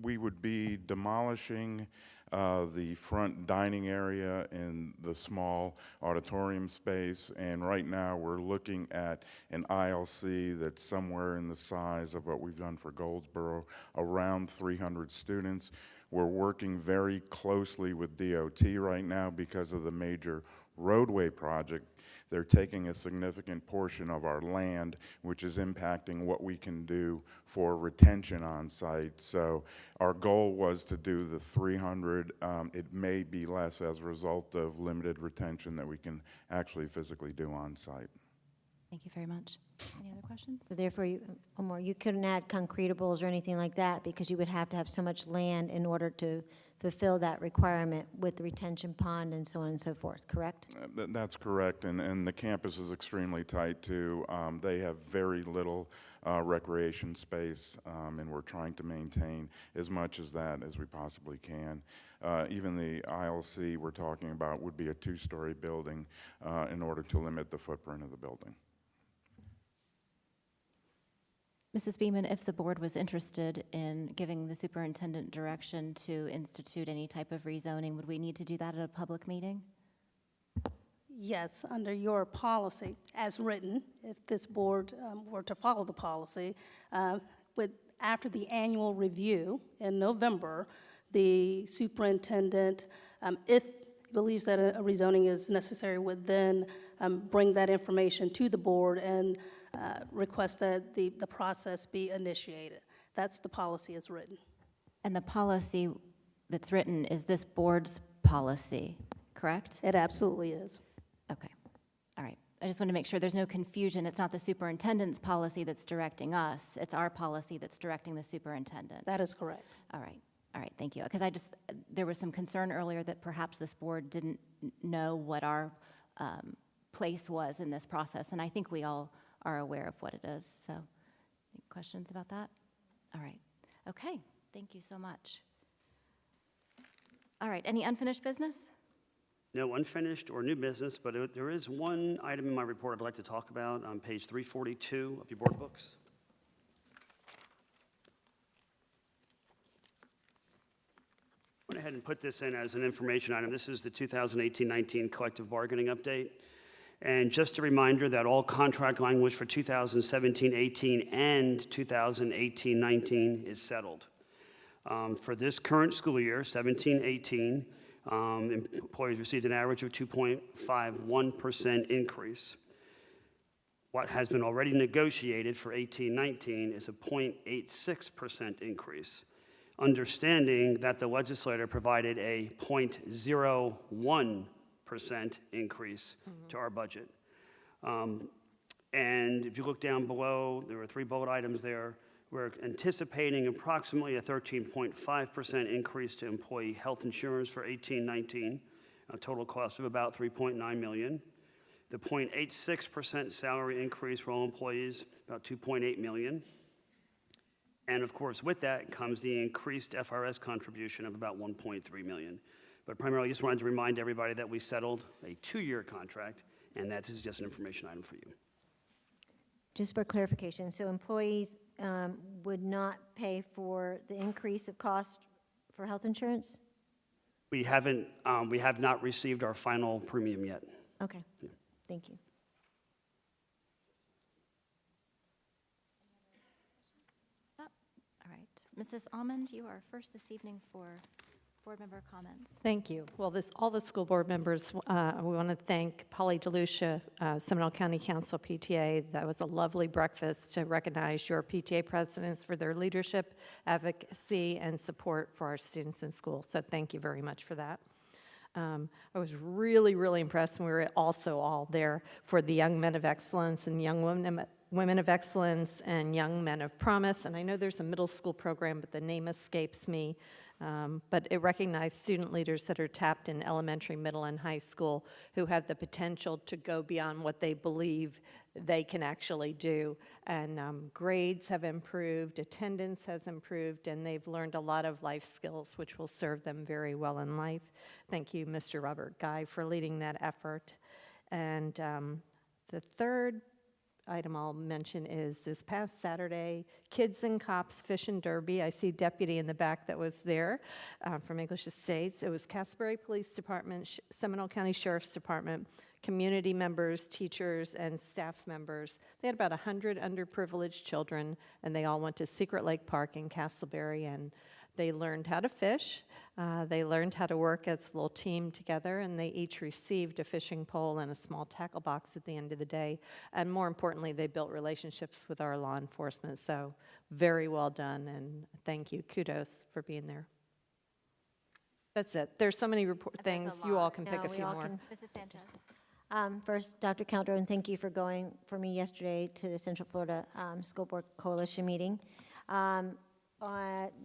we would be demolishing the front dining area in the small auditorium space, and right now we're looking at an ILC that's somewhere in the size of what we've done for Goldsboro, around 300 students. We're working very closely with DOT right now because of the major roadway project. They're taking a significant portion of our land, which is impacting what we can do for retention on site. So our goal was to do the 300. It may be less as a result of limited retention that we can actually physically do on site. Thank you very much. Any other questions? So therefore, Omar, you couldn't add concretables or anything like that because you would have to have so much land in order to fulfill that requirement with the retention pond and so on and so forth, correct? That's correct, and the campus is extremely tight too. They have very little recreation space, and we're trying to maintain as much as that as we possibly can. Even the ILC we're talking about would be a 2-story building in order to limit the footprint of the building. Mrs. Beeman, if the board was interested in giving the superintendent direction to institute any type of rezoning, would we need to do that at a public meeting? Yes, under your policy, as written, if this board were to follow the policy, after the annual review in November, the superintendent, if he believes that a rezoning is necessary, would then bring that information to the board and request that the process be initiated. That's the policy as written. And the policy that's written is this board's policy, correct? It absolutely is. Okay. All right. I just want to make sure there's no confusion. It's not the superintendent's policy that's directing us. It's our policy that's directing the superintendent. That is correct. All right. All right. Thank you. Because there was some concern earlier that perhaps this board didn't know what our place was in this process, and I think we all are aware of what it is. So, any questions about that? All right. Okay. Thank you so much. All right. Any unfinished business? No unfinished or new business, but there is one item in my report I'd like to talk about on page 342 of your board books. Went ahead and put this in as an information item. This is the 2018-19 collective bargaining update. And just a reminder that all contract language for 2017-18 and 2018-19 is settled. For this current school year, 17-18, employees received an average of 2.51% increase. What has been already negotiated for 18-19 is a 0.86% increase, understanding that the legislator provided a 0.01% increase to our budget. And if you look down below, there are 3 bullet items there. We're anticipating approximately a 13.5% increase to employee health insurance for 18-19, a total cost of about $3.9 million. The 0.86% salary increase for all employees, about $2.8 million. And of course, with that comes the increased FRS contribution of about $1.3 million. But primarily, I just wanted to remind everybody that we settled a 2-year contract, and that is just an information item for you. Just for clarification, so employees would not pay for the increase of cost for health insurance? We have not received our final premium yet. Okay, yeah. Thank you. All right. Mrs. Almond, you are first this evening for board member comments. Thank you. Well, all the school board members, we want to thank Polly DeLucia, Seminole County Council PTA. That was a lovely breakfast to recognize your PTA presidents for their leadership, advocacy, and support for our students in school. So thank you very much for that. I was really, really impressed, and we were also all there for the Young Men of Excellence and Young Women of Excellence and Young Men of Promise. And I know there's a middle school program, but the name escapes me. But it recognized student leaders that are tapped in elementary, middle, and high school who have the potential to go beyond what they believe they can actually do. And grades have improved, attendance has improved, and they've learned a lot of life skills which will serve them very well in life. Thank you, Mr. Robert Guy, for leading that effort. And the third item I'll mention is this past Saturday, Kids and Cops Fish and Derby. I see Deputy in the back that was there from English Estates. It was Casselberry Police Department, Seminole County Sheriff's Department, community members, teachers, and staff members. They had about 100 underprivileged children, and they all went to Secret Lake Park in Casselberry, and they learned how to fish. They learned how to work as a little team together, and they each received a fishing pole and a small tackle box at the end of the day. And more importantly, they built relationships with our law enforcement. So very well done, and thank you. Kudos for being there. That's it. There's so many things. You all can pick a few more. Mrs. Sanchez. First, Dr. Calderon, thank you for going for me yesterday to the Central Florida School Board Coalition meeting.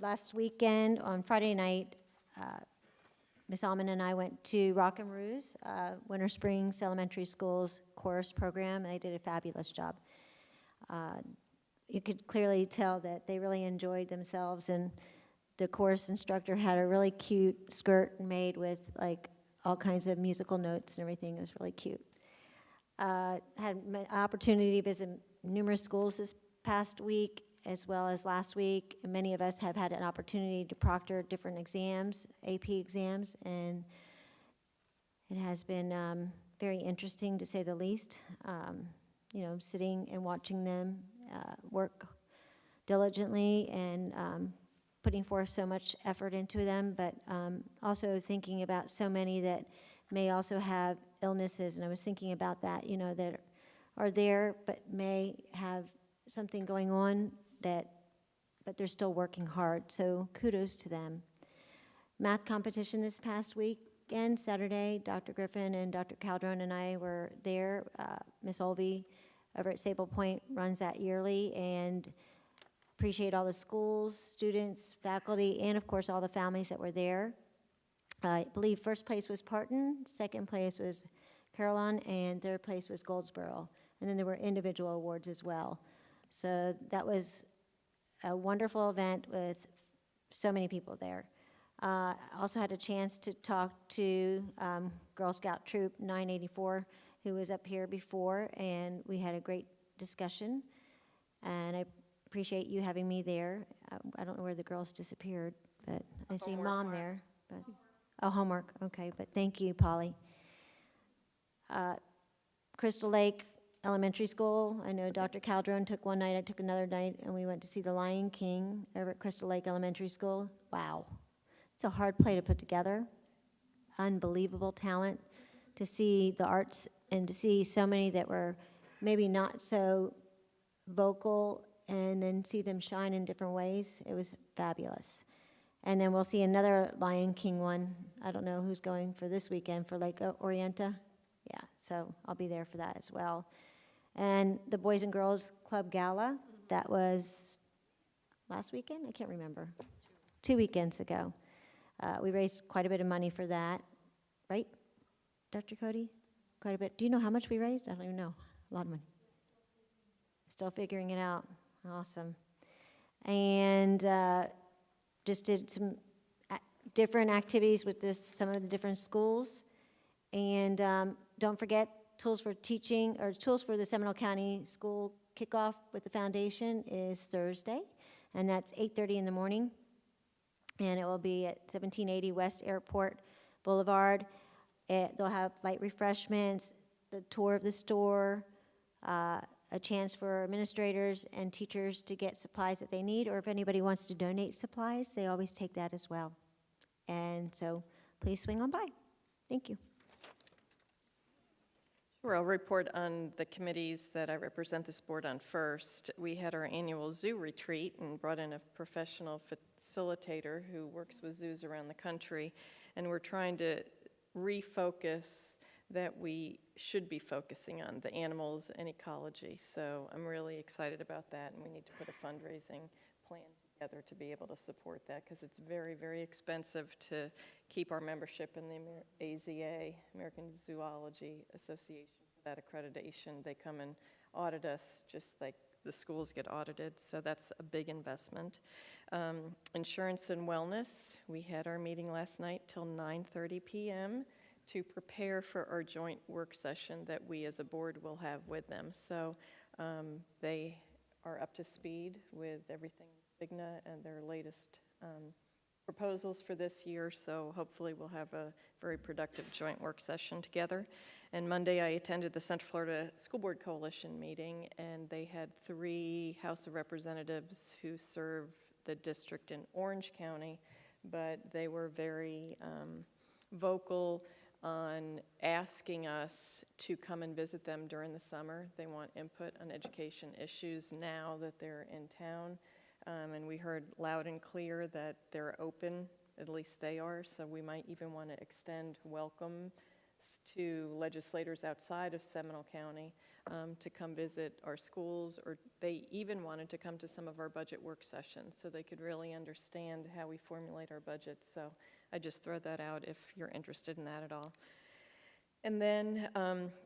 Last weekend, on Friday night, Ms. Alman and I went to Rock and Ruse, Winter Springs Elementary School's chorus program, and they did a fabulous job. You could clearly tell that they really enjoyed themselves, and the chorus instructor had a really cute skirt made with like all kinds of musical notes and everything. It was really cute. Had an opportunity to visit numerous schools this past week, as well as last week. And many of us have had an opportunity to proctor different exams, AP exams, and it has been very interesting to say the least. You know, sitting and watching them work diligently and putting forth so much effort into them, but also thinking about so many that may also have illnesses. And I was thinking about that, you know, that are there but may have something going on but they're still working hard, so kudos to them. Math competition this past weekend, Saturday, Dr. Griffin and Dr. Calderon and I were there. Miss Olvey over at Sable Point runs that yearly, and appreciate all the schools, students, faculty, and of course all the families that were there. I believe first place was Parton, second place was Carillon, and third place was Goldsboro. And then there were individual awards as well. So that was a wonderful event with so many people there. Also had a chance to talk to Girl Scout Troop 984, who was up here before, and we had a great discussion. And I appreciate you having me there. I don't know where the girls disappeared, but I see Mom there. But, oh, homework, okay, but thank you, Polly. Crystal Lake Elementary School, I know Dr. Calderon took one night, I took another night, and we went to see The Lion King over at Crystal Lake Elementary School. Wow, it's a hard play to put together. Unbelievable talent to see the arts and to see so many that were maybe not so vocal and then see them shine in different ways. It was fabulous. And then we'll see another Lion King one. I don't know who's going for this weekend for Lake Orienta. Yeah, so I'll be there for that as well. And the Boys and Girls Club Gala, that was last weekend? I can't remember. 2 weekends ago. We raised quite a bit of money for that, right, Dr. Cody? Quite a bit. Do you know how much we raised? I don't even know. A lot of money. Still figuring it out. Awesome. And just did some different activities with some of the different schools. And don't forget, Tools for Teaching, or Tools for the Seminole County School Kickoff with the Foundation is Thursday, and that's 8:30 in the morning. And it will be at 1780 West Airport Boulevard. They'll have light refreshments, the tour of the store, a chance for administrators and teachers to get supplies that they need, or if anybody wants to donate supplies, they always take that as well. And so please swing on by. Thank you. Sure, I'll report on the committees that I represent this board on first. We had our annual zoo retreat and brought in a professional facilitator who works with zoos around the country, and we're trying to refocus that we should be focusing on the animals and ecology. So I'm really excited about that, and we need to put a fundraising plan together to be able to support that, because it's very, very expensive to keep our membership in the AZA, American Zoology Association, for that accreditation. They come and audit us just like the schools get audited, so that's a big investment. Insurance and wellness, we had our meeting last night till 9:30 p.m. to prepare for our joint work session that we as a board will have with them. So They are up to speed with everything Cigna and their latest proposals for this year, so hopefully we'll have a very productive joint work session together. And Monday I attended the Central Florida School Board Coalition meeting, and they had 3 House of Representatives who serve the district in Orange County, but they were very vocal on asking us to come and visit them during the summer. They want input on education issues now that they're in town. And we heard loud and clear that they're open, at least they are, so we might even want to extend welcome to legislators outside of Seminole County to come visit our schools, or they even wanted to come to some of our budget work sessions so they could really understand how we formulate our budgets. So I just throw that out if you're interested in that at all. And then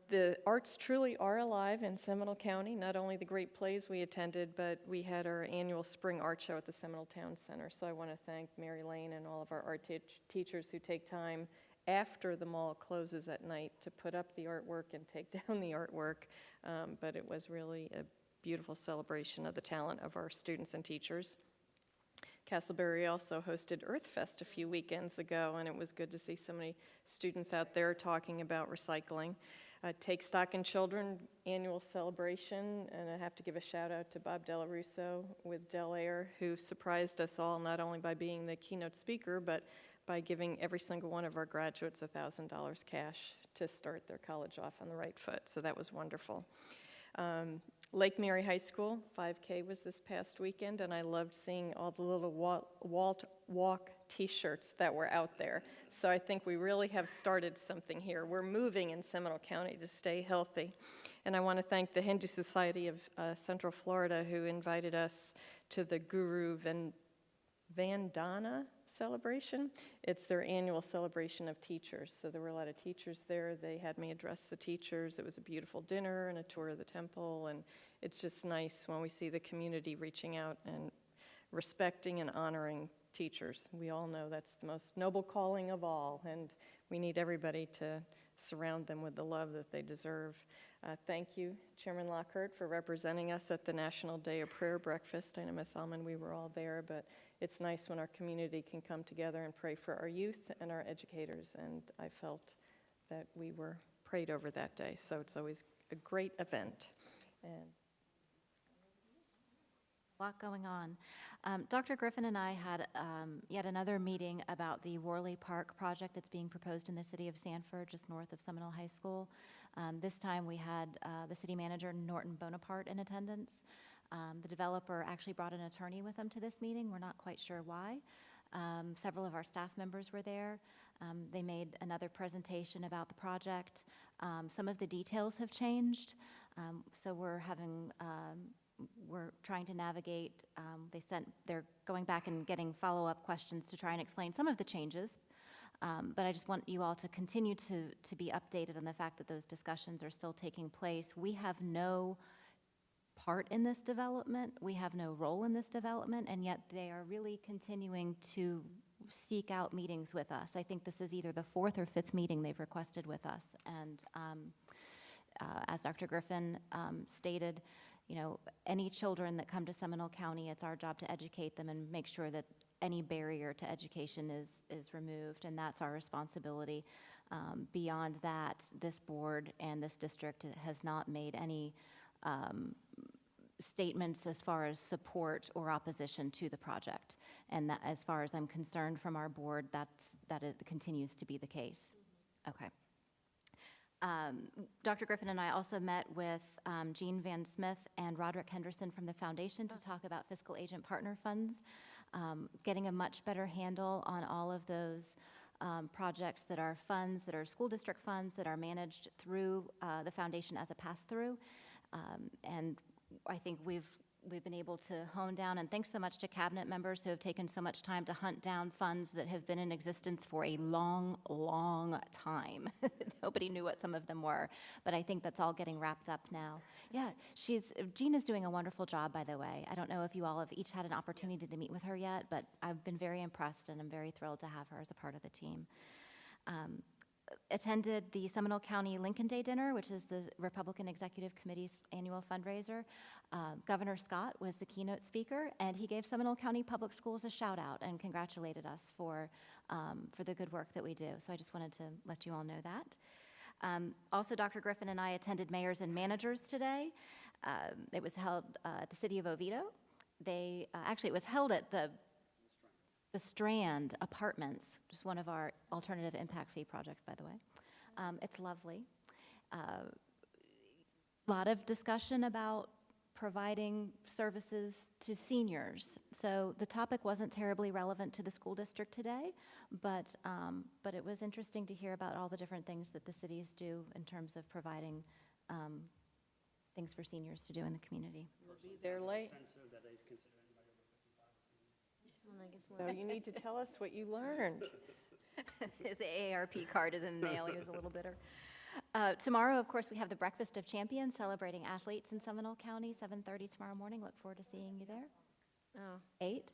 the arts truly are alive in Seminole County, not only the great plays we attended, but we had our annual spring art show at the Seminole Town Center. So I want to thank Mary Lane and all of our art teachers who take time after the mall closes at night to put up the artwork and take down the artwork. But it was really a beautiful celebration of the talent of our students and teachers. Castleberry also hosted Earth Fest a few weekends ago, and it was good to see so many students out there talking about recycling. Take Stock in Children annual celebration, and I have to give a shout out to Bob Della Russo with Del Air, who surprised us all not only by being the keynote speaker, but by giving every single one of our graduates $1,000 cash to start their college off on the right foot, so that was wonderful. Lake Mary High School 5K was this past weekend, and I loved seeing all the little Walt Walk t-shirts that were out there. So I think we really have started something here. We're moving in Seminole County to stay healthy. And I want to thank the Hindu Society of Central Florida, who invited us to the Guru Vandana celebration. It's their annual celebration of teachers. So there were a lot of teachers there. They had me address the teachers. It was a beautiful dinner and a tour of the temple. And it's just nice when we see the community reaching out and respecting and honoring teachers. We all know that's the most noble calling of all. And we need everybody to surround them with the love that they deserve. Thank you, Chairman Lockhart, for representing us at the National Day of Prayer Breakfast. I know, Ms. Allman, we were all there, but it's nice when our community can come together and pray for our youth and our educators, and I felt that we were prayed over that day, so it's always a great event. And A lot going on. Dr. Griffin and I had yet another meeting about the Worley Park project that's being proposed in the city of Sanford, just north of Seminole High School. This time we had the city manager, Norton Bonaparte, in attendance. The developer actually brought an attorney with him to this meeting. We're not quite sure why. Several of our staff members were there. They made another presentation about the project. Some of the details have changed, so we're trying to navigate. They're going back and getting follow-up questions to try and explain some of the changes. But I just want you all to continue to be updated on the fact that those discussions are still taking place. We have no part in this development. We have no role in this development, and yet they are really continuing to seek out meetings with us. I think this is either the 4th or 5th meeting they've requested with us. And as Dr. Griffin stated, you know, any children that come to Seminole County, it's our job to educate them and make sure that any barrier to education is removed, and that's our responsibility. Beyond that, this board and this district has not made any statements as far as support or opposition to the project. And that, as far as I'm concerned from our board, that it continues to be the case. Okay. Dr. Griffin and I also met with Jean Van Smith and Roderick Henderson from the foundation to talk about fiscal agent partner funds, getting a much better handle on all of those projects that are funds, that are school district funds, that are managed through the foundation as a pass-through. And I think we've been able to hone down, and thanks so much to cabinet members who have taken so much time to hunt down funds that have been in existence for a long, long time. Nobody knew what some of them were, but I think that's all getting wrapped up now. Yeah, Jean is doing a wonderful job, by the way. I don't know if you all have each had an opportunity to meet with her yet, but I've been very impressed, and I'm very thrilled to have her as a part of the team. attended the Seminole County Lincoln Day Dinner, which is the Republican Executive Committee's annual fundraiser. Governor Scott was the keynote speaker, and he gave Seminole County Public Schools a shout out and congratulated us for the good work that we do. So I just wanted to let you all know that. Also, Dr. Griffin and I attended Mayors and Managers today. It was held at the City of Oviedo. Actually, it was held at the Strand Apartments, which is one of our alternative impact fee projects, by the way. It's lovely. A lot of discussion about providing services to seniors. So the topic wasn't terribly relevant to the school district today, but it was interesting to hear about all the different things that the cities do in terms of providing things for seniors to do in the community. We'll be there late. So you need to tell us what you learned. His AARP card is in the mail. He was a little bitter. Tomorrow, of course, we have the Breakfast of Champions celebrating athletes in Seminole County, 7:30 tomorrow morning. Look forward to seeing you there. Oh. 8?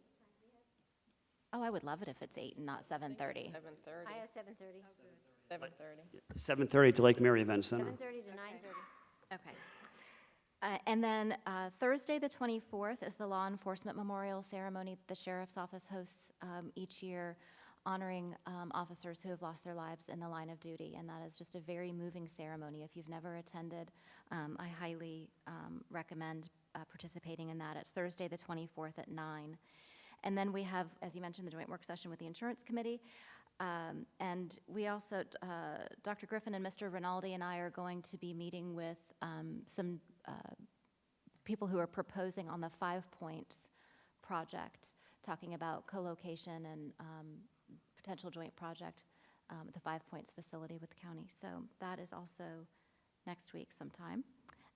Oh, I would love it if it's 8 and not 7:30. 7:30. I have 7:30. 7:30. 7:30 to Lake Mary Event Center. 7:30 to 9:30. Okay. And then Thursday, the 24th, is the Law Enforcement Memorial Ceremony that the Sheriff's Office hosts each year, honoring officers who have lost their lives in the line of duty. And that is just a very moving ceremony. If you've never attended, I highly recommend participating in that. It's Thursday, the 24th at 9. And then we have, as you mentioned, the joint work session with the Insurance Committee. And we also, Dr. Griffin and Mr. Rinaldi and I are going to be meeting with some people who are proposing on the 5 Points project, talking about co-location and potential joint project at the 5 Points facility with the county. So that is also next week sometime.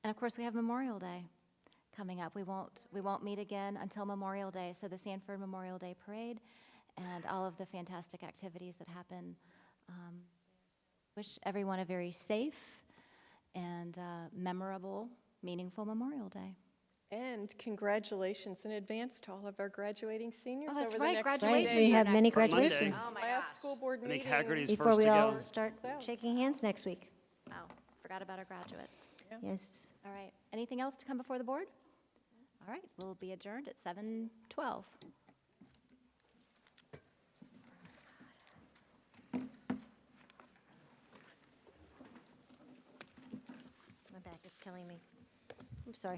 And of course, we have Memorial Day coming up. We won't meet again until Memorial Day. So the Sanford Memorial Day Parade and all of the fantastic activities that happen. Wish everyone a very safe and memorable, meaningful Memorial Day. And congratulations in advance to all of our graduating seniors Oh, that's over right, the next graduation. 2 days. We have many Monday. graduations Oh, my Last gosh. school board I think meeting. Haggerty's before first we to all go. start shaking hands next week. Oh, forgot about our graduates. Yes. All right. Anything else to come before the board? All right. We'll be adjourned at 7:12. My back is killing me. I'm sorry.